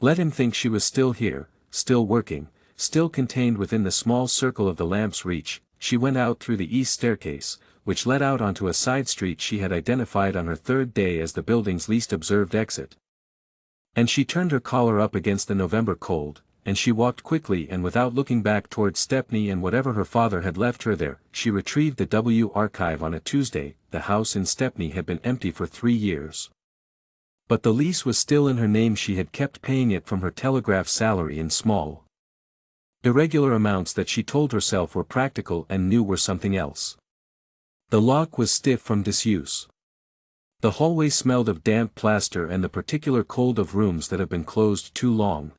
let him think she was still here, still working, still contained within the small circle of the lamp's reach. She went out through the east staircase, which led out onto a side street she had identified on her third day as the building's least observed exit. And she turned her collar up against the November cold, and she walked quickly and without looking back towards Stepney and whatever her father had left her there. She retrieved the W archive on a Tuesday. The house in Stepney had been empty for 3 years. But the lease was still in her name. She had kept paying it from her telegraph salary in small, irregular amounts that she told herself were practical and knew were something else. The lock was stiff from disuse. The hallway smelled of damp plaster and the particular cold of rooms that have been closed too long.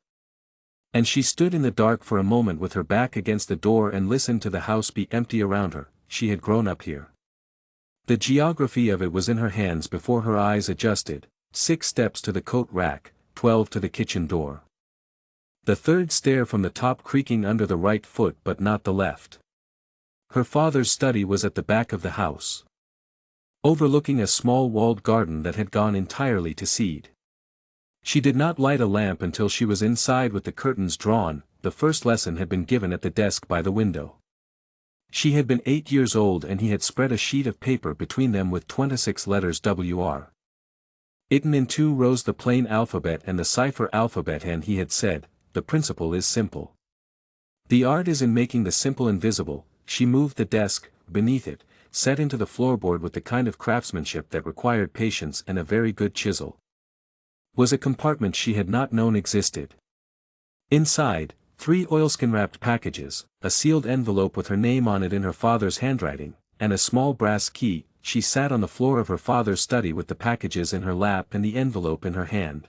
And she stood in the dark for a moment with her back against the door and listened to the house be empty around her. She had grown up here. The geography of it was in her hands before her eyes adjusted. 6 steps to the coat rack, 12 to the kitchen door. The 3rd stair from the top creaking under the right foot but not the left. Her father's study was at the back of the house, overlooking a small walled garden that had gone entirely to seed. She did not light a lamp until she was inside with the curtains drawn. The first lesson had been given at the desk by the window. She had been 8 years old and he had spread a sheet of paper between them with 26 letters WR. Written in 2 rows the plain alphabet and the cipher alphabet, and he had said, "The principle is simple. The art is in making the simple invisible." She moved the desk, beneath it, set into the floorboard with the kind of craftsmanship that required patience and a very good chisel. Was a compartment she had not known existed. Inside, 3 oilskin-wrapped packages, a sealed envelope with her name on it in her father's handwriting, and a small brass key. She sat on the floor of her father's study with the packages in her lap and the envelope in her hand.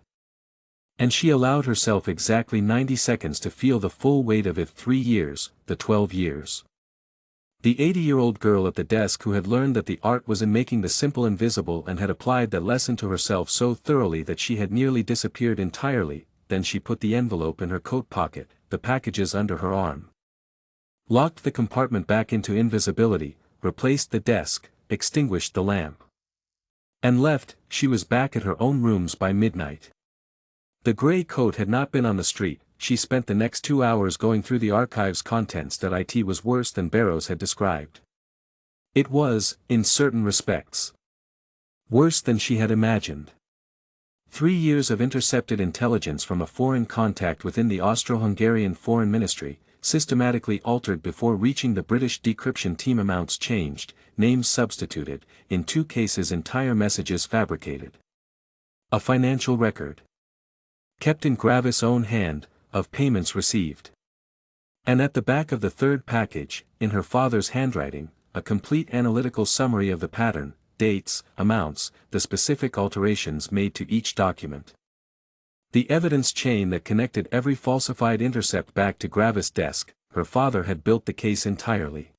And she allowed herself exactly 90 seconds to feel the full weight of it. 3 years, the 12 years. The 80-year-old girl at the desk who had learned that the art was in making the simple invisible and had applied that lesson to herself so thoroughly that she had nearly disappeared entirely. Then she put the envelope in her coat pocket, the packages under her arm, locked the compartment back into invisibility, replaced the desk, extinguished the lamp, and left. She was back at her own rooms by midnight. The gray coat had not been on the street. She spent the next 2 hours going through the archive's contents. That it was worse than Barrows had described. It was, in certain respects, worse than she had imagined. 3 years of intercepted intelligence from a foreign contact within the Austro-Hungarian Foreign Ministry, systematically altered before reaching the British decryption team. Amounts changed, names substituted, in 2 cases entire messages fabricated. A financial record, kept in Gravis' own hand, of payments received. And at the back of the 3rd package, in her father's handwriting, a complete analytical summary of the pattern, dates, amounts, the specific alterations made to each document. The evidence chain that connected every falsified intercept back to Gravis' desk. Her father had built the case entirely.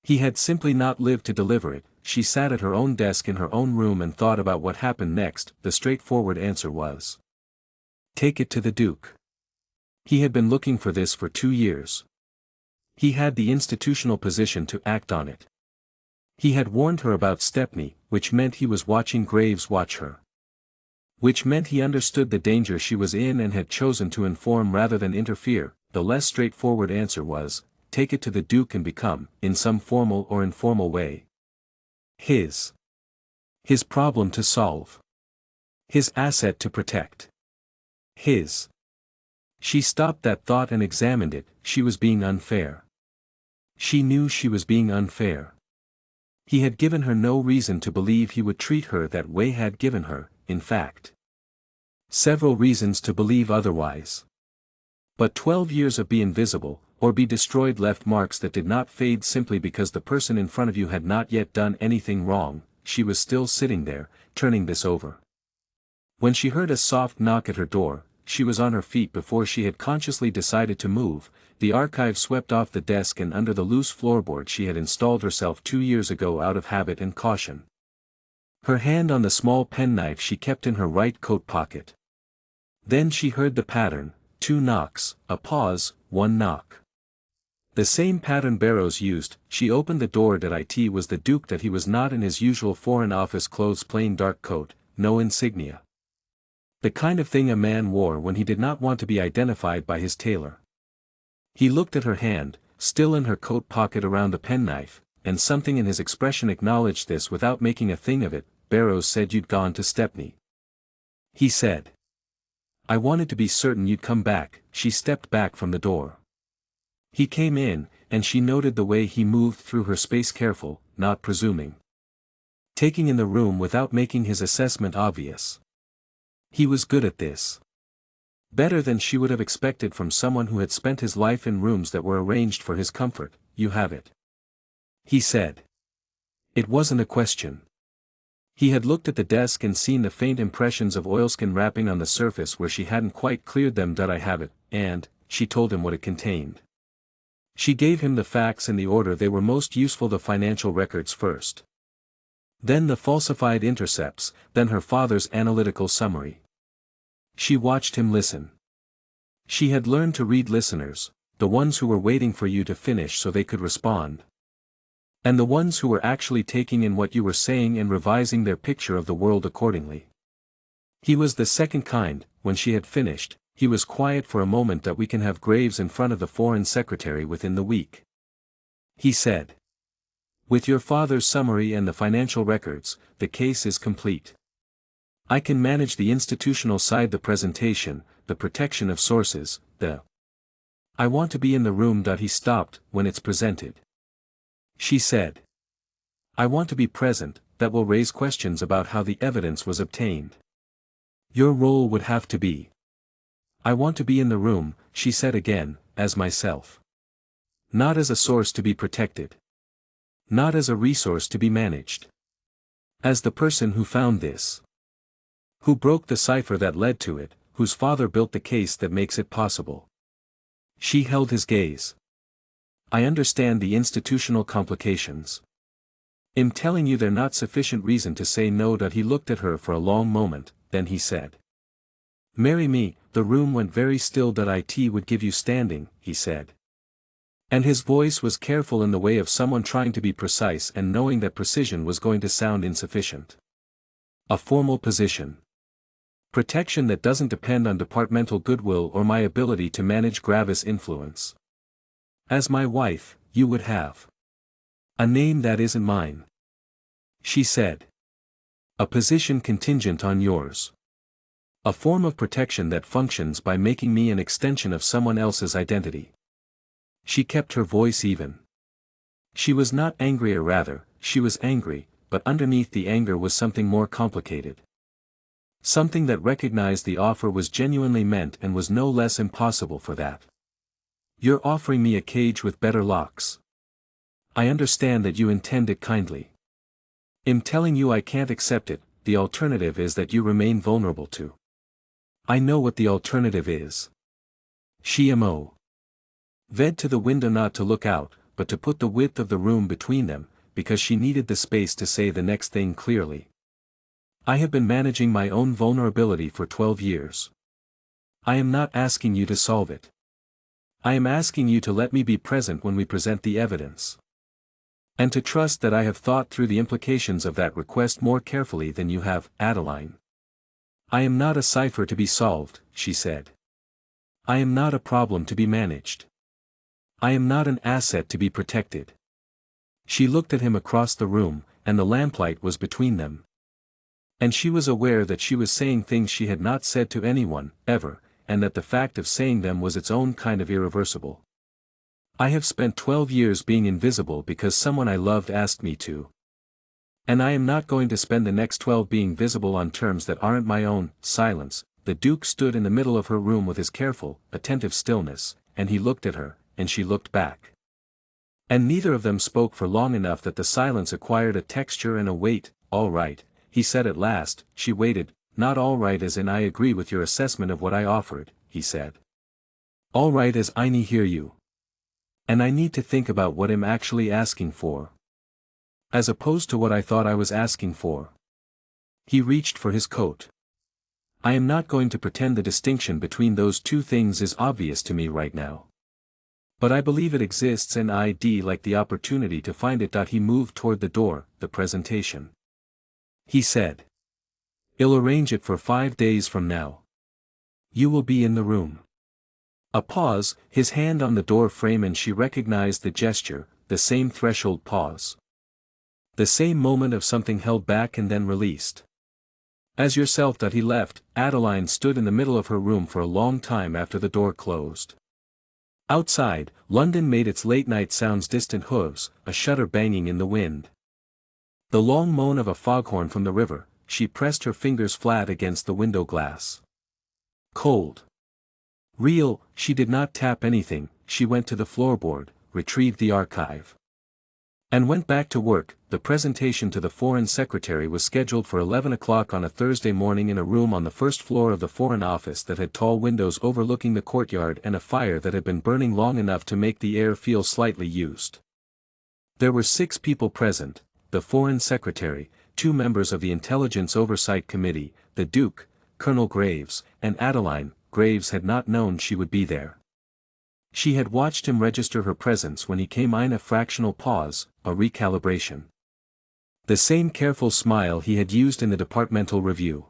He had simply not lived to deliver it. She sat at her own desk in her own room and thought about what happened next. The straightforward answer was, take it to the Duke. He had been looking for this for 2 years. He had the institutional position to act on it. He had warned her about Stepney, which meant he was watching Graves watch her. Which meant he understood the danger she was in and had chosen to inform rather than interfere. The less straightforward answer was, take it to the Duke and become, in some formal or informal way, his problem to solve. His asset to protect. She stopped that thought and examined it. She was being unfair. She knew she was being unfair. He had given her no reason to believe he would treat her that way. Had given her, in fact, several reasons to believe otherwise. But 12 years of be invisible, or be destroyed left marks that did not fade simply because the person in front of you had not yet done anything wrong. She was still sitting there, turning this over, when she heard a soft knock at her door. She was on her feet before she had consciously decided to move. The archive swept off the desk and under the loose floorboard she had installed herself 2 years ago out of habit and caution. Her hand on the small penknife she kept in her right coat pocket. Then she heard the pattern, 2 knocks, a pause, 1 knock. The same pattern Barrows used. She opened the door. That it was the Duke. That he was not in his usual Foreign Office clothes, plain dark coat, no insignia. The kind of thing a man wore when he did not want to be identified by his tailor. He looked at her hand, still in her coat pocket around a penknife, and something in his expression acknowledged this without making a thing of it. Barrows said you'd gone to Stepney. He said. I wanted to be certain you'd come back. She stepped back from the door. He came in, and she noted the way he moved through her space, careful, not presuming. Taking in the room without making his assessment obvious. He was good at this. Better than she would have expected from someone who had spent his life in rooms that were arranged for his comfort. You have it. He said. It wasn't a question. He had looked at the desk and seen the faint impressions of oilskin wrapping on the surface where she hadn't quite cleared them. I have it, and, she told him what it contained. She gave him the facts in the order they were most useful, the financial records first. Then the falsified intercepts, then her father's analytical summary. She watched him listen. She had learned to read listeners, the ones who were waiting for you to finish so they could respond. And the ones who were actually taking in what you were saying and revising their picture of the world accordingly. He was the second kind. When she had finished, he was quiet for a moment. That we can have Graves in front of the Foreign Secretary within the week. He said. With your father's summary and the financial records, the case is complete. I can manage the institutional side, the presentation, the protection of sources, I want to be in the room. He stopped. When it's presented. She said. I want to be present. That will raise questions about how the evidence was obtained. Your role would have to be. I want to be in the room, she said again, as myself. Not as a source to be protected. Not as a resource to be managed. As the person who found this. Who broke the cipher that led to it, whose father built the case that makes it possible. She held his gaze. I understand the institutional complications. I'm telling you they're not sufficient reason to say no. He looked at her for a long moment, then he said. Marry me. The room went very still. It would give you standing, he said. And his voice was careful in the way of someone trying to be precise and knowing that precision was going to sound insufficient. A formal position. Protection that doesn't depend on departmental goodwill or my ability to manage Gravis' influence. As my wife, you would have a name that isn't mine. She said. A position contingent on yours. A form of protection that functions by making me an extension of someone else's identity. She kept her voice even. She was not angry, or rather, she was angry, but underneath the anger was something more complicated. Something that recognized the offer was genuinely meant and was no less impossible for that. You're offering me a cage with better locks. I understand that you intend it kindly. I'm telling you I can't accept it. The alternative is that you remain vulnerable to. I know what the alternative is. She ved to the window, not to look out, but to put the width of the room between them, because she needed the space to say the next thing clearly. I have been managing my own vulnerability for 12 years. I am not asking you to solve it. I am asking you to let me be present when we present the evidence. And to trust that I have thought through the implications of that request more carefully than you have, Adeline. I am not a cipher to be solved, she said. I am not a problem to be managed. I am not an asset to be protected. She looked at him across the room, and the lamplight was between them. And she was aware that she was saying things she had not said to anyone, ever, and that the fact of saying them was its own kind of irreversible. I have spent 12 years being invisible because someone I loved asked me to. And I am not going to spend the next 12 being visible on terms that aren't my own. Silence. The Duke stood in the middle of her room with his careful, attentive stillness, and he looked at her, and she looked back. And neither of them spoke for long enough that the silence acquired a texture and a weight. All right, he said at last. She waited. Not all right as in I agree with your assessment of what I offered, he said. All right as I need hear you. And I need to think about what I'm actually asking for. As opposed to what I thought I was asking for. He reached for his coat. I am not going to pretend the distinction between those two things is obvious to me right now. But I believe it exists and I'd like the opportunity to find it. He moved toward the door. The presentation. He said. I'll arrange it for 5 days from now. You will be in the room. A pause, his hand on the door frame, and she recognized the gesture, the same threshold pause. The same moment of something held back and then released. As yourself. He left. Adeline stood in the middle of her room for a long time after the door closed. Outside, London made its late-night sounds, distant hooves, a shutter banging in the wind. The long moan of a foghorn from the river. She pressed her fingers flat against the window glass. Cold. Real. She did not tap anything. She went to the floorboard, retrieved the archive, and went back to work. The presentation to the Foreign Secretary was scheduled for 11 o'clock on a Thursday morning in a room on the first floor of the Foreign Office that had tall windows overlooking the courtyard and a fire that had been burning long enough to make the air feel slightly used. There were 6 people present: the Foreign Secretary, 2 members of the Intelligence Oversight Committee, the Duke, Colonel Graves, and Adeline. Graves had not known she would be there. She had watched him register her presence when he came in. A fractional pause, a recalibration. The same careful smile he had used in the departmental review.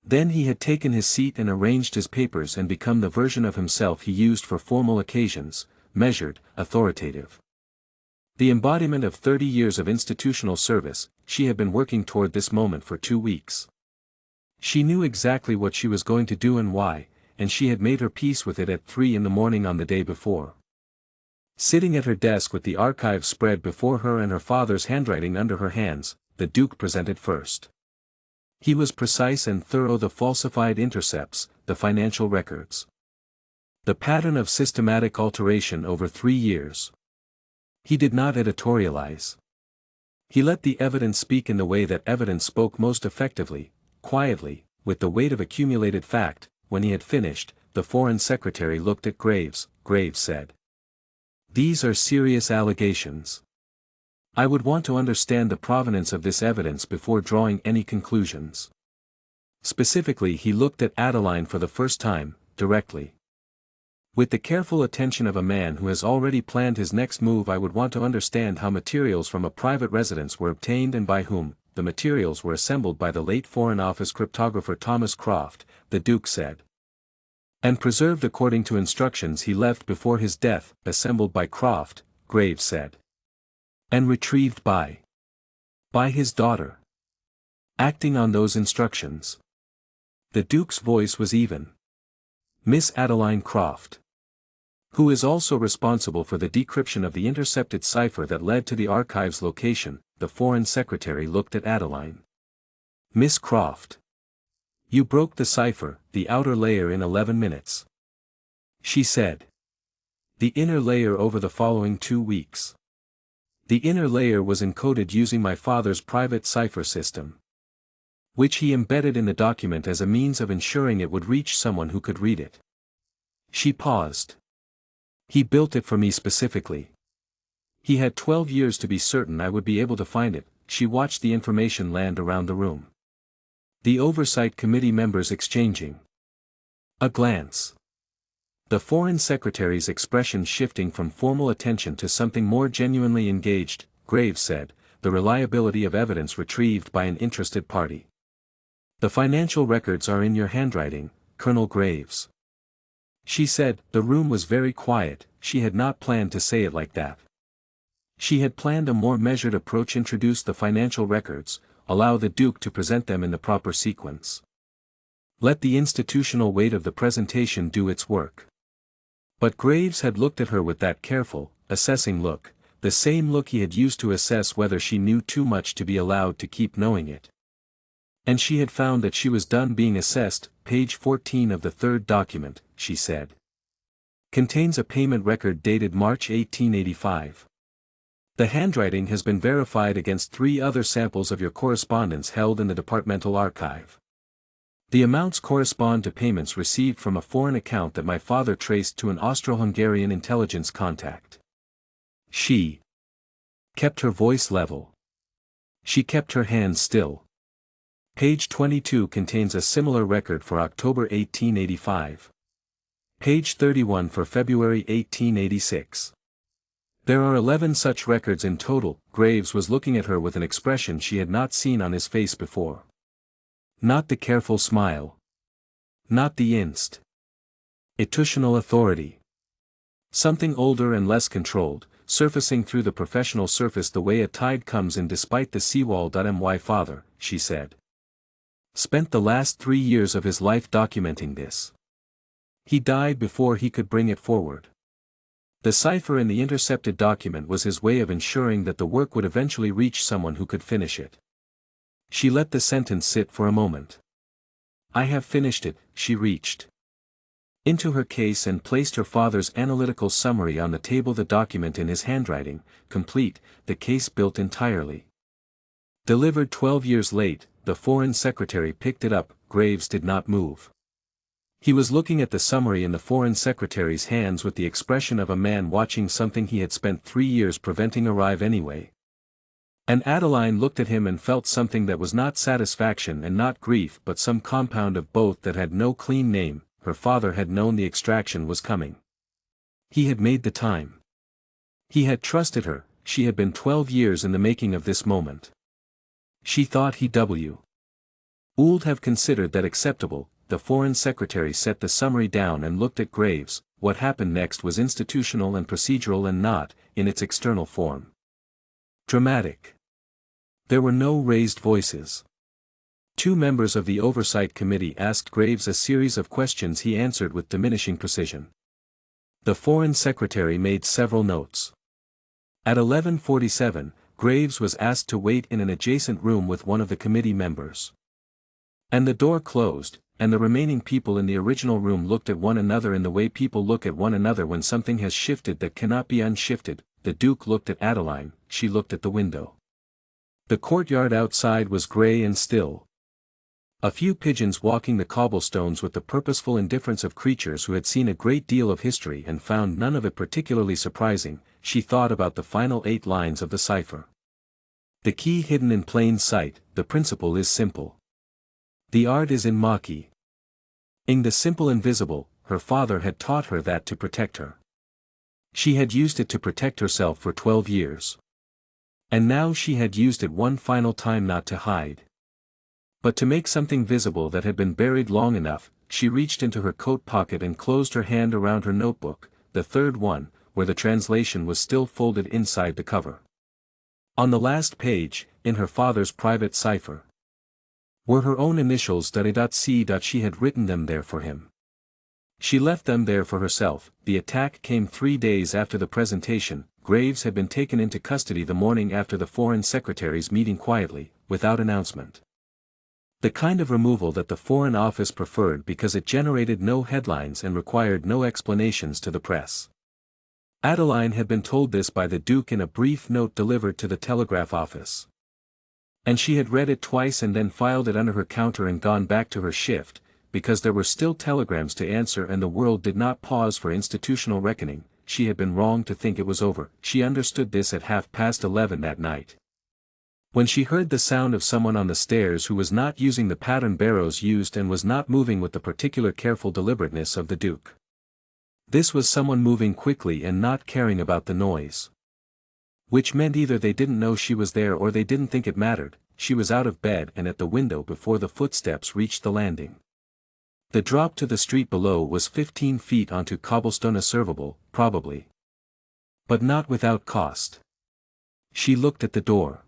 Then he had taken his seat and arranged his papers and become the version of himself he used for formal occasions, measured, authoritative. The embodiment of 30 years of institutional service. She had been working toward this moment for 2 weeks. She knew exactly what she was going to do and why, and she had made her peace with it at 3 in the morning on the day before. Sitting at her desk with the archive spread before her and her father's handwriting under her hands, the Duke presented first. He was precise and thorough. The falsified intercepts, the financial records. The pattern of systematic alteration over 3 years. He did not editorialize. He let the evidence speak in the way that evidence spoke most effectively, quietly, with the weight of accumulated fact. When he had finished, the Foreign Secretary looked at Graves. Graves said, "These are serious allegations. I would want to understand the provenance of this evidence before drawing any conclusions." Specifically, he looked at Adeline for the first time, directly. "With the careful attention of a man who has already planned his next move, I would want to understand how materials from a private residence were obtained and by whom." The materials were assembled by the late Foreign Office cryptographer Thomas Croft, the Duke said. "And preserved according to instructions he left before his death." Assembled by Croft, Graves said. "And retrieved by his daughter. Acting on those instructions." The Duke's voice was even. "Miss Adeline Croft. Who is also responsible for the decryption of the intercepted cipher that led to the archive's location." The Foreign Secretary looked at Adeline. "Miss Croft. You broke the cipher, the outer layer, in 11 minutes. She said. The inner layer over the following 2 weeks. The inner layer was encoded using my father's private cipher system, which he embedded in the document as a means of ensuring it would reach someone who could read it." She paused. "He built it for me specifically. He had 12 years to be certain I would be able to find it." She watched the information land around the room. The Oversight Committee members exchanging a glance. The Foreign Secretary's expression shifting from formal attention to something more genuinely engaged. Graves said, "The reliability of evidence retrieved by an interested party. The financial records are in your handwriting, Colonel Graves." She said. The room was very quiet. She had not planned to say it like that. She had planned a more measured approach: introduce the financial records, allow the Duke to present them in the proper sequence. Let the institutional weight of the presentation do its work. But Graves had looked at her with that careful, assessing look, the same look he had used to assess whether she knew too much to be allowed to keep knowing it. And she had found that she was done being assessed. "Page 14 of the third document," she said, "contains a payment record dated March 1885. The handwriting has been verified against 3 other samples of your correspondence held in the departmental archive. The amounts correspond to payments received from a foreign account that my father traced to an Austro-Hungarian intelligence contact." She kept her voice level. She kept her hands still. "Page 22 contains a similar record for October 1885. Page 31 for February 1886. There are 11 such records in total." Graves was looking at her with an expression she had not seen on his face before. Not the careful smile. Not the institutional authority. Something older and less controlled, surfacing through the professional surface the way a tide comes in despite the seawall. My father, she said, spent the last 3 years of his life documenting this. He died before he could bring it forward. The cipher in the intercepted document was his way of ensuring that the work would eventually reach someone who could finish it. She let the sentence sit for a moment. I have finished it, she reached into her case and placed her father's analytical summary on the table, the document in his handwriting, complete, the case built entirely. Delivered 12 years late, the Foreign Secretary picked it up. Graves did not move. He was looking at the summary in the Foreign Secretary's hands with the expression of a man watching something he had spent 3 years preventing arrive anyway. And Adeline looked at him and felt something that was not satisfaction and not grief but some compound of both that had no clean name. Her father had known the extraction was coming. He had made the time. He had trusted her. She had been 12 years in the making of this moment. She thought he would have considered that acceptable. The Foreign Secretary set the summary down and looked at Graves. What happened next was institutional and procedural and not, in its external form, dramatic. There were no raised voices. 2 members of the Oversight Committee asked Graves a series of questions he answered with diminishing precision. The Foreign Secretary made several notes. At 11:47, Graves was asked to wait in an adjacent room with one of the committee members. And the door closed, and the remaining people in the original room looked at one another in the way people look at one another when something has shifted that cannot be unshifted. The Duke looked at Adeline, she looked at the window. The courtyard outside was grey and still. A few pigeons walking the cobblestones with the purposeful indifference of creatures who had seen a great deal of history and found none of it particularly surprising. She thought about the final 8 lines of the cipher. The key hidden in plain sight, the principle is simple. The art is in Maki. In the simple invisible, her father had taught her that to protect her. She had used it to protect herself for 12 years. And now she had used it one final time not to hide, but to make something visible that had been buried long enough. She reached into her coat pocket and closed her hand around her notebook, the third one, where the translation was still folded inside the cover. On the last page, in her father's private cipher, were her own initials .c. She had written them there for him. She left them there for herself. The attack came 3 days after the presentation. Graves had been taken into custody the morning after the Foreign Secretary's meeting quietly, without announcement. The kind of removal that the Foreign Office preferred because it generated no headlines and required no explanations to the press. Adeline had been told this by the Duke in a brief note delivered to the telegraph office. And she had read it twice and then filed it under her counter and gone back to her shift, because there were still telegrams to answer and the world did not pause for institutional reckoning. She had been wrong to think it was over. She understood this at 11:30 that night, when she heard the sound of someone on the stairs who was not using the pattern Barrows used and was not moving with the particular careful deliberateness of the Duke. This was someone moving quickly and not caring about the noise. Which meant either they didn't know she was there or they didn't think it mattered. She was out of bed and at the window before the footsteps reached the landing. The drop to the street below was 15 feet onto cobblestone, servable, probably, but not without cost. She looked at the door.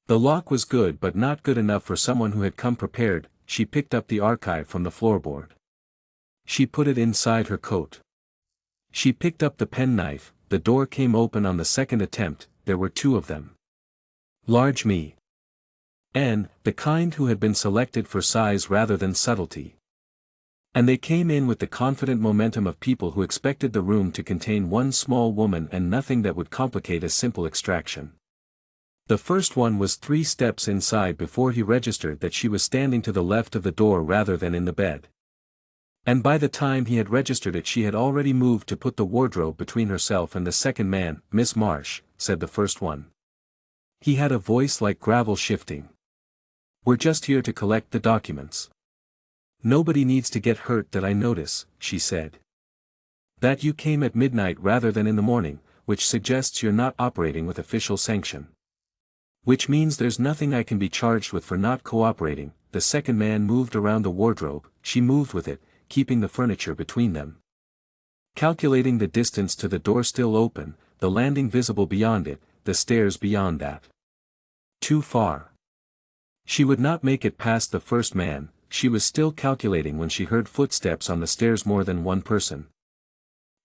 The lock was good but not good enough for someone who had come prepared. She picked up the archive from the floorboard. She put it inside her coat. She picked up the penknife. The door came open on the second attempt. There were 2 of them. Large and the kind who had been selected for size rather than subtlety. And they came in with the confident momentum of people who expected the room to contain one small woman and nothing that would complicate a simple extraction. The first one was 3 steps inside before he registered that she was standing to the left of the door rather than in the bed. And by the time he had registered it she had already moved to put the wardrobe between herself and the second man. "Miss Marsh," said the first one. He had a voice like gravel shifting. "We're just here to collect the documents. Nobody needs to get hurt that I notice," she said. "That you came at midnight rather than in the morning, which suggests you're not operating with official sanction. Which means there's nothing I can be charged with for not cooperating. the second man moved around the wardrobe, she moved with it, keeping the furniture between them. Calculating the distance to the door still open, the landing visible beyond it, the stairs beyond that. Too far. She would not make it past the first man. She was still calculating when she heard footsteps on the stairs, more than one person.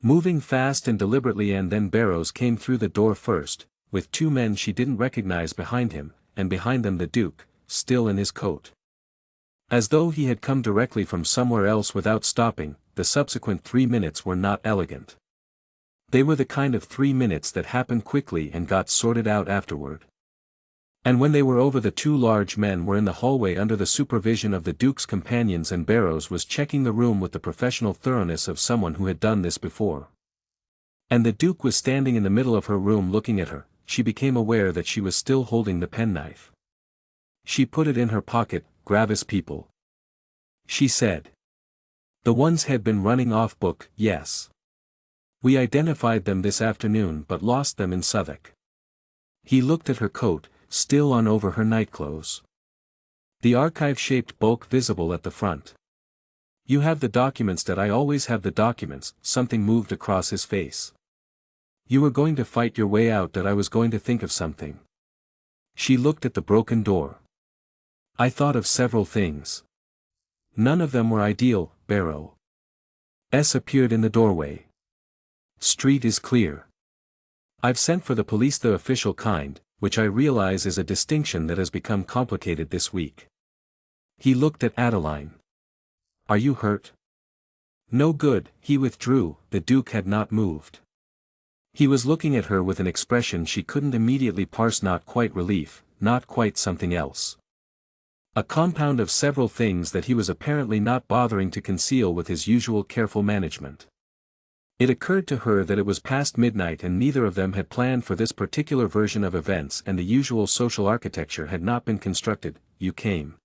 Moving fast and deliberately, and then Barrows came through the door first, with two men she didn't recognize behind him, and behind them the Duke, still in his coat. As though he had come directly from somewhere else without stopping. The subsequent 3 minutes were not elegant. They were the kind of 3 minutes that happened quickly and got sorted out afterward. And when they were over, the two large men were in the hallway under the supervision of the Duke's companions, and Barrows was checking the room with the professional thoroughness of someone who had done this before. And the Duke was standing in the middle of her room looking at her. She became aware that she was still holding the penknife. She put it in her pocket. "Gravis people," she said. "The ones had been running off book, yes. We identified them this afternoon but lost them in Southwark." He looked at her coat, still on over her nightclothes. The archive-shaped bulk visible at the front. "You have the documents." "That I always have the documents." Something moved across his face. "You were going to fight your way out." "That I was going to think of something." She looked at the broken door. "I thought of several things. None of them were ideal." Barrows appeared in the doorway. "Street is clear. I've sent for the police, the official kind, which I realize is a distinction that has become complicated this week." He looked at Adeline. "Are you hurt?" "No good." He withdrew. The Duke had not moved. He was looking at her with an expression she couldn't immediately parse. Not quite relief, not quite something else. A compound of several things that he was apparently not bothering to conceal with his usual careful management. It occurred to her that it was past midnight and neither of them had planned for this particular version of events, and the usual social architecture had not been constructed. "You came,"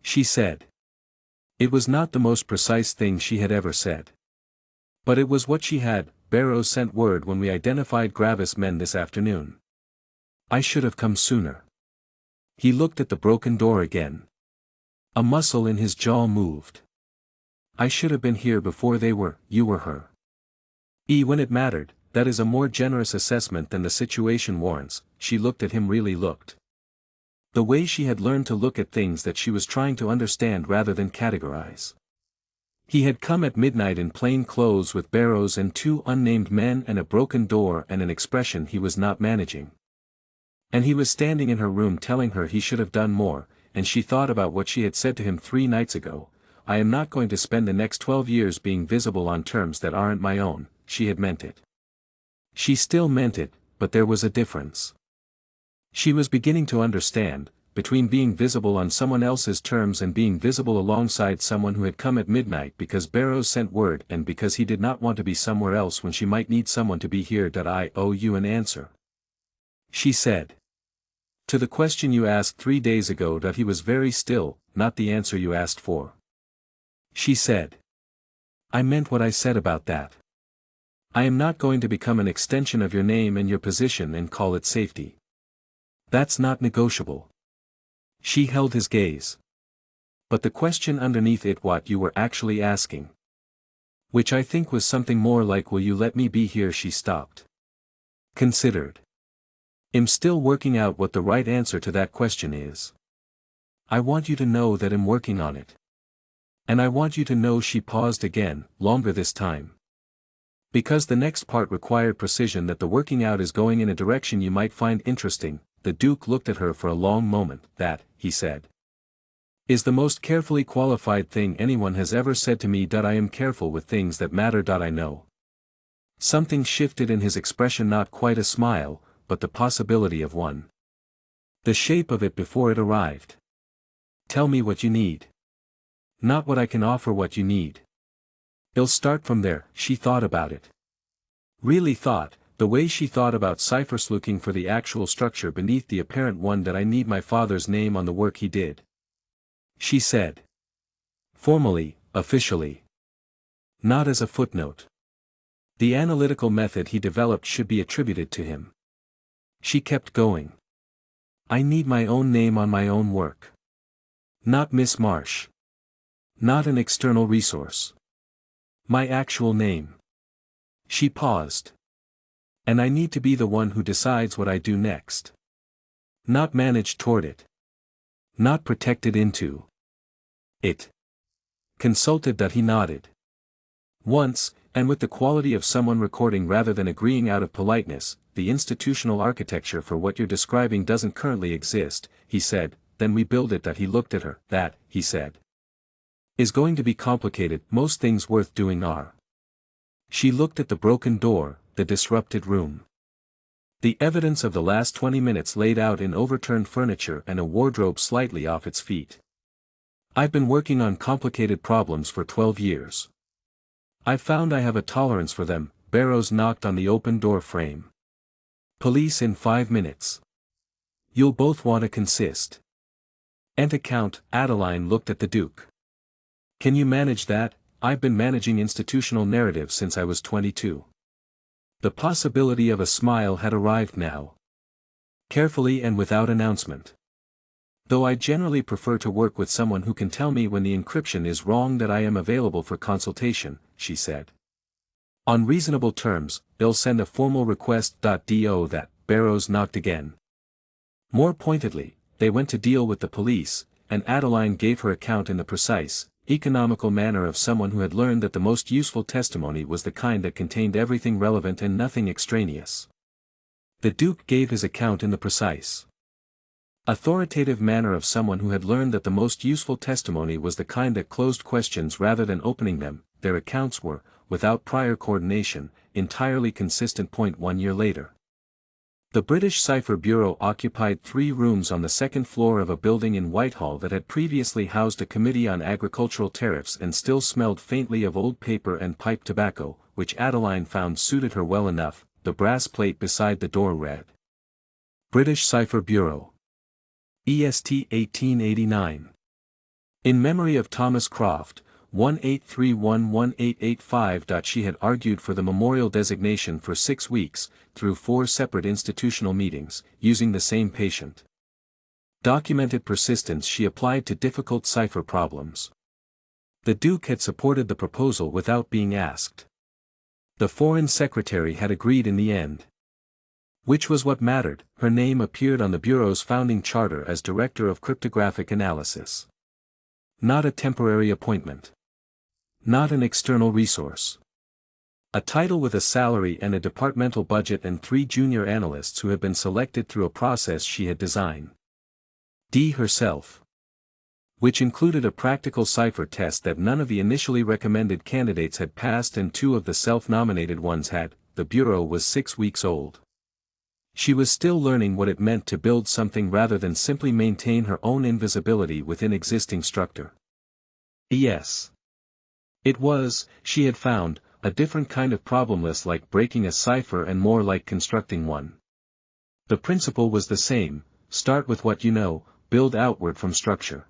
she said. It was not the most precise thing she had ever said. But it was what she had. "Barrows sent word when we identified Gravis men this afternoon. I should have come sooner." He looked at the broken door again. A muscle in his jaw moved. "I should have been here before they were." "You were her. When it mattered, that is a more generous assessment than the situation warrants." She looked at him, really looked. The way she had learned to look at things that she was trying to understand rather than categorize. He had come at midnight in plain clothes with Barrows and two unnamed men and a broken door and an expression he was not managing. And he was standing in her room telling her he should have done more, and she thought about what she had said to him 3 nights ago. "I am not going to spend the next 12 years being visible on terms that aren't my own." She had meant it. She still meant it, but there was a difference. She was beginning to understand, between being visible on someone else's terms and being visible alongside someone who had come at midnight because Barrows sent word and because he did not want to be somewhere else when she might need someone to be here. "I owe you an answer," she said. "To the question you asked 3 days ago." He was very still. "Not the answer you asked for," she said. "I meant what I said about that. I am not going to become an extension of your name and your position and call it safety. That's not negotiable." She held his gaze. "But the question underneath it, what you were actually asking. Which I think was something more like, will you let me be here?" She stopped. Considered. "I'm still working out what the right answer to that question is. I want you to know that I'm working on it. And I want you to know." She paused again, longer this time. "Because the next part required precision, that the working out is going in a direction you might find interesting." The Duke looked at her for a long moment. "That," he said, "is the most carefully qualified thing anyone has ever said to me." "I am careful with things that matter." "I know." Something shifted in his expression, not quite a smile, but the possibility of one. The shape of it before it arrived. "Tell me what you need. Not what I can offer, what you need. It'll start from there." She thought about it. Really thought, the way she thought about ciphers, looking for the actual structure beneath the apparent one. "I need my father's name on the work he did," she said. "Formally, officially. Not as a footnote. The analytical method he developed should be attributed to him." She kept going. "I need my own name on my own work. Not Miss Marsh. Not an external resource. My actual name. She paused. And I need to be the one who decides what I do next. Not manage toward it. Not protected into it. Consulted that he nodded. Once, and with the quality of someone recording rather than agreeing out of politeness, the institutional architecture for what you're describing doesn't currently exist, he said, then we build it. That he looked at her, that, he said, is going to be complicated. Most things worth doing are. She looked at the broken door, the disrupted room. The evidence of the last 20 minutes laid out in overturned furniture and a wardrobe slightly off its feet. I've been working on complicated problems for 12 years. I've found I have a tolerance for them. Barrows knocked on the open door frame. Police in 5 minutes. You'll both want to consist. And account. Adeline looked at the Duke. Can you manage that? I've been managing institutional narratives since I was 22. The possibility of a smile had arrived now. Carefully and without announcement. Though I generally prefer to work with someone who can tell me when the encryption is wrong. That I am available for consultation, she said. On reasonable terms, they'll send a formal request. Do that. Barrows knocked again. More pointedly, they went to deal with the police, and Adeline gave her account in the precise, economical manner of someone who had learned that the most useful testimony was the kind that contained everything relevant and nothing extraneous. The Duke gave his account in the precise, authoritative manner of someone who had learned that the most useful testimony was the kind that closed questions rather than opening them. Their accounts were, without prior coordination, entirely consistent. 1 year later. The British Cipher Bureau occupied 3 rooms on the second floor of a building in Whitehall that had previously housed a committee on agricultural tariffs and still smelled faintly of old paper and pipe tobacco, which Adeline found suited her well enough. The brass plate beside the door read, British Cipher Bureau. EST 1889. In memory of Thomas Croft, 18311885. She had argued for the memorial designation for 6 weeks, through 4 separate institutional meetings, using the same patient. Documented persistence she applied to difficult cipher problems. The Duke had supported the proposal without being asked. The Foreign Secretary had agreed in the end. Which was what mattered. Her name appeared on the Bureau's founding charter as Director of Cryptographic Analysis. Not a temporary appointment. Not an external resource. A title with a salary and a departmental budget and 3 junior analysts who had been selected through a process she had designed. Herself. Which included a practical cipher test that none of the initially recommended candidates had passed and 2 of the self-nominated ones had. The Bureau was 6 weeks old. She was still learning what it meant to build something rather than simply maintain her own invisibility within existing structure. Yes. It was, she had found, a different kind of problem, less like breaking a cipher and more like constructing one. The principle was the same: start with what you know, build outward from structure.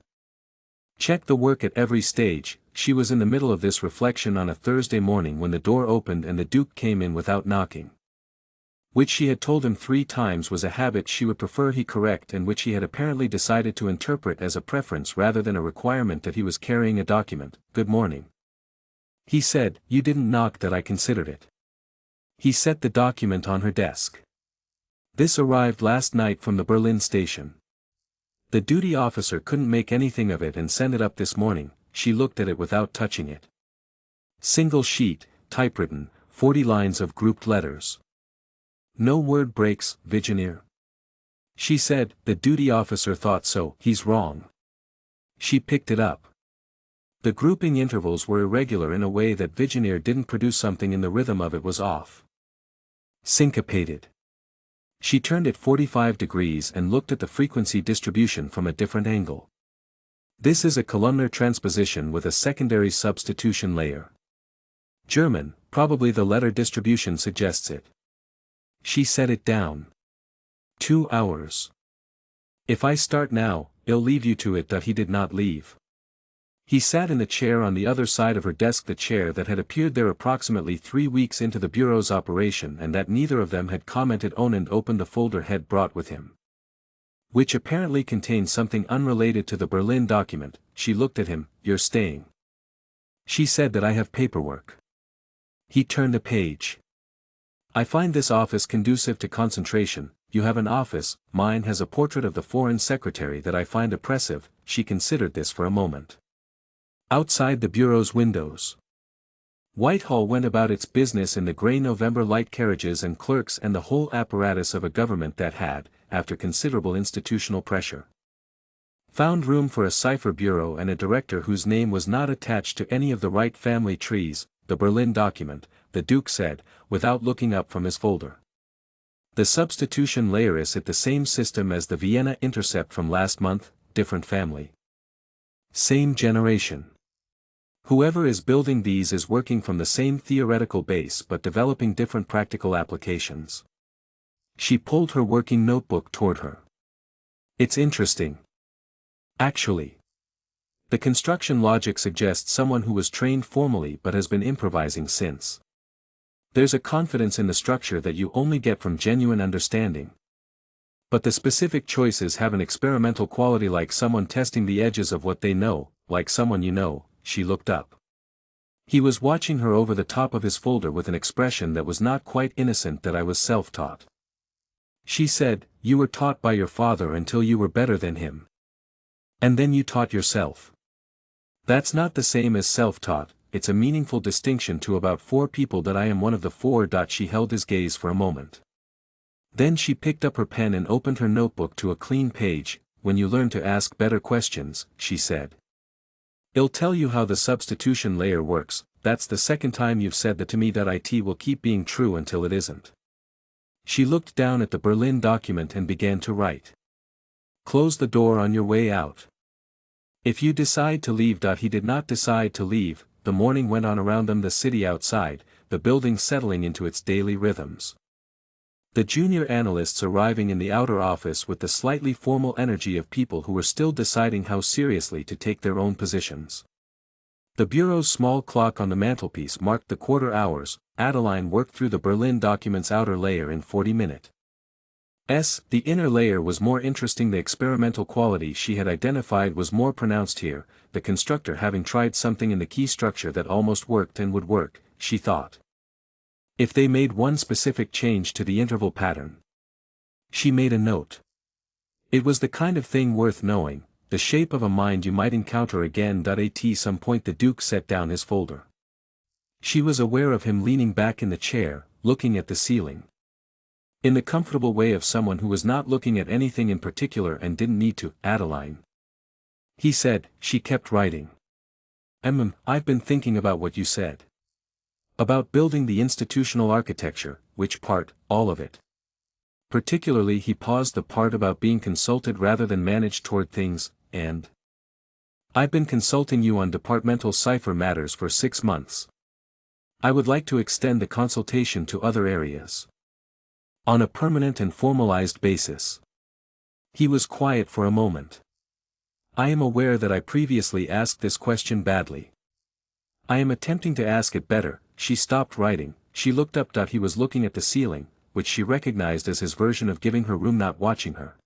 Check the work at every stage. She was in the middle of this reflection on a Thursday morning when the door opened and the Duke came in without knocking. Which she had told him 3 times was a habit she would prefer he correct, and which he had apparently decided to interpret as a preference rather than a requirement. That he was carrying a document. Good morning. He said. You didn't knock. That I considered it. He set the document on her desk. This arrived last night from the Berlin station. The duty officer couldn't make anything of it and send it up this morning. She looked at it without touching it. Single sheet, typewritten, 40 lines of grouped letters. No word breaks. Vigenère. She said. The duty officer thought so. He's wrong. She picked it up. The grouping intervals were irregular in a way that Vigenère didn't produce. Something in the rhythm of it was off. Syncopated. She turned it 45 degrees and looked at the frequency distribution from a different angle. This is a columnar transposition with a secondary substitution layer. German, probably the letter distribution suggests it. She set it down. 2 hours. If I start now, I'll leave you to it. That he did not leave. He sat in the chair on the other side of her desk, the chair that had appeared there approximately 3 weeks into the Bureau's operation and that neither of them had commented on, and opened the folder had brought with him. which apparently contained something unrelated to the Berlin document. She looked at him. You're staying. She said that I have paperwork. He turned a page. I find this office conducive to concentration. You have an office, mine has a portrait of the foreign secretary that I find oppressive. She considered this for a moment. Outside the bureau's windows, Whitehall went about its business in the grey November light, carriages and clerks and the whole apparatus of a government that had, after considerable institutional pressure, found room for a cipher bureau and a director whose name was not attached to any of the Wright family trees. The Berlin document, the Duke said, without looking up from his folder. The substitution layer is it the same system as the Vienna intercept from last month, different family. Same generation. Whoever is building these is working from the same theoretical base but developing different practical applications. She pulled her working notebook toward her. It's interesting. Actually, the construction logic suggests someone who was trained formally but has been improvising since. There's a confidence in the structure that you only get from genuine understanding. But the specific choices have an experimental quality, like someone testing the edges of what they know, like someone you know. She looked up. He was watching her over the top of his folder with an expression that was not quite innocent. That I was self-taught. She said, you were taught by your father until you were better than him. And then you taught yourself. That's not the same as self-taught. It's a meaningful distinction to about 4 people that I am one of the 4. She held his gaze for a moment. Then she picked up her pen and opened her notebook to a clean page. When you learn to ask better questions, she said, it'll tell you how the substitution layer works. That's the second time you've said that to me. That it will keep being true until it isn't. She looked down at the Berlin document and began to write. Close the door on your way out. If you decide to leave. He did not decide to leave. The morning went on around them, the city outside, the building settling into its daily rhythms. The junior analysts arriving in the outer office with the slightly formal energy of people who were still deciding how seriously to take their own positions. The bureau's small clock on the mantelpiece marked the quarter hours. Adeline worked through the Berlin document's outer layer in 40 minutes. The inner layer was more interesting. The experimental quality she had identified was more pronounced here, the constructor having tried something in the key structure that almost worked and would work, she thought. If they made one specific change to the interval pattern. She made a note. It was the kind of thing worth knowing, the shape of a mind you might encounter again. At some point the Duke set down his folder. She was aware of him leaning back in the chair, looking at the ceiling. In the comfortable way of someone who was not looking at anything in particular and didn't need to. Adeline, he said. She kept writing. I've been thinking about what you said. About building the institutional architecture. Which part? All of it. Particularly. He paused. The part about being consulted rather than managed toward things, and I've been consulting you on departmental cipher matters for 6 months. I would like to extend the consultation to other areas. On a permanent and formalized basis. He was quiet for a moment. I am aware that I previously asked this question badly. I am attempting to ask it better. She stopped writing. She looked up. He was looking at the ceiling, which she recognized as his version of giving her room, not watching her.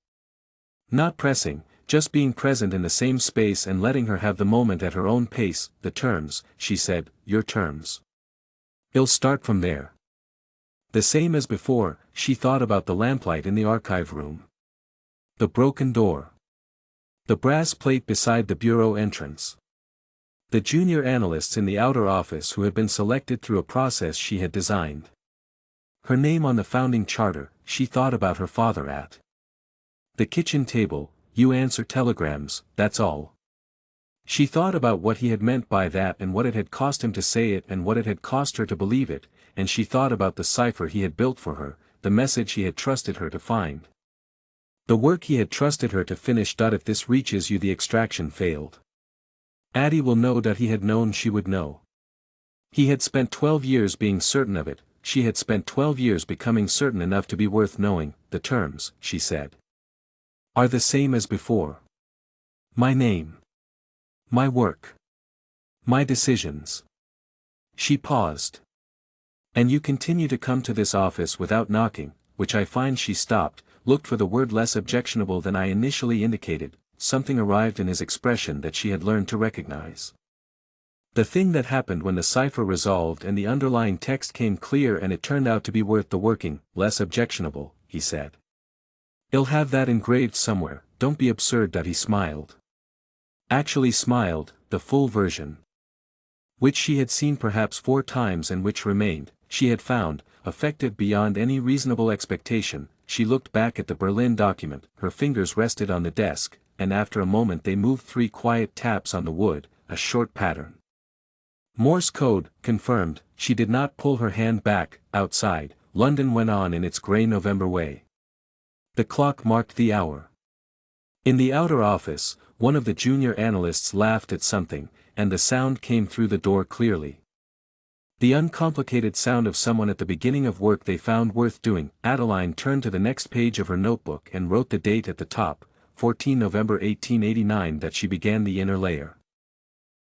Not pressing, just being present in the same space and letting her have the moment at her own pace. The terms, she said, your terms. It'll start from there. The same as before. She thought about the lamplight in the archive room. The broken door. The brass plate beside the bureau entrance. The junior analysts in the outer office who had been selected through a process she had designed. Her name on the founding charter. She thought about her father at the kitchen table. You answer telegrams, that's all. She thought about what he had meant by that and what it had cost him to say it and what it had cost her to believe it, and she thought about the cipher he had built for her, the message he had trusted her to find. The work he had trusted her to finish. If this reaches you, the extraction failed. Addie will know. He had known she would know. He had spent 12 years being certain of it. She had spent 12 years becoming certain enough to be worth knowing. The terms, she said, are the same as before. My name. My work. My decisions. She paused. And you continue to come to this office without knocking, which I find. She stopped, looked for the word less objectionable than I initially indicated. Something arrived in his expression that she had learned to recognize. The thing that happened when the cipher resolved and the underlying text came clear, and it turned out to be worth the working. Less objectionable, he said. "I'll have that engraved somewhere, don't be absurd." He smiled. Actually smiled, the full version, which she had seen perhaps 4 times and which remained, she had found, effective beyond any reasonable expectation. She looked back at the Berlin document, her fingers rested on the desk, and after a moment they moved 3 quiet taps on the wood, a short pattern. Morse code, confirmed. She did not pull her hand back. Outside, London went on in its grey November way. The clock marked the hour. In the outer office, one of the junior analysts laughed at something, and the sound came through the door clearly. The uncomplicated sound of someone at the beginning of work they found worth doing. Adeline turned to the next page of her notebook and wrote the date at the top, 14 November 1889, that she began the inner layer.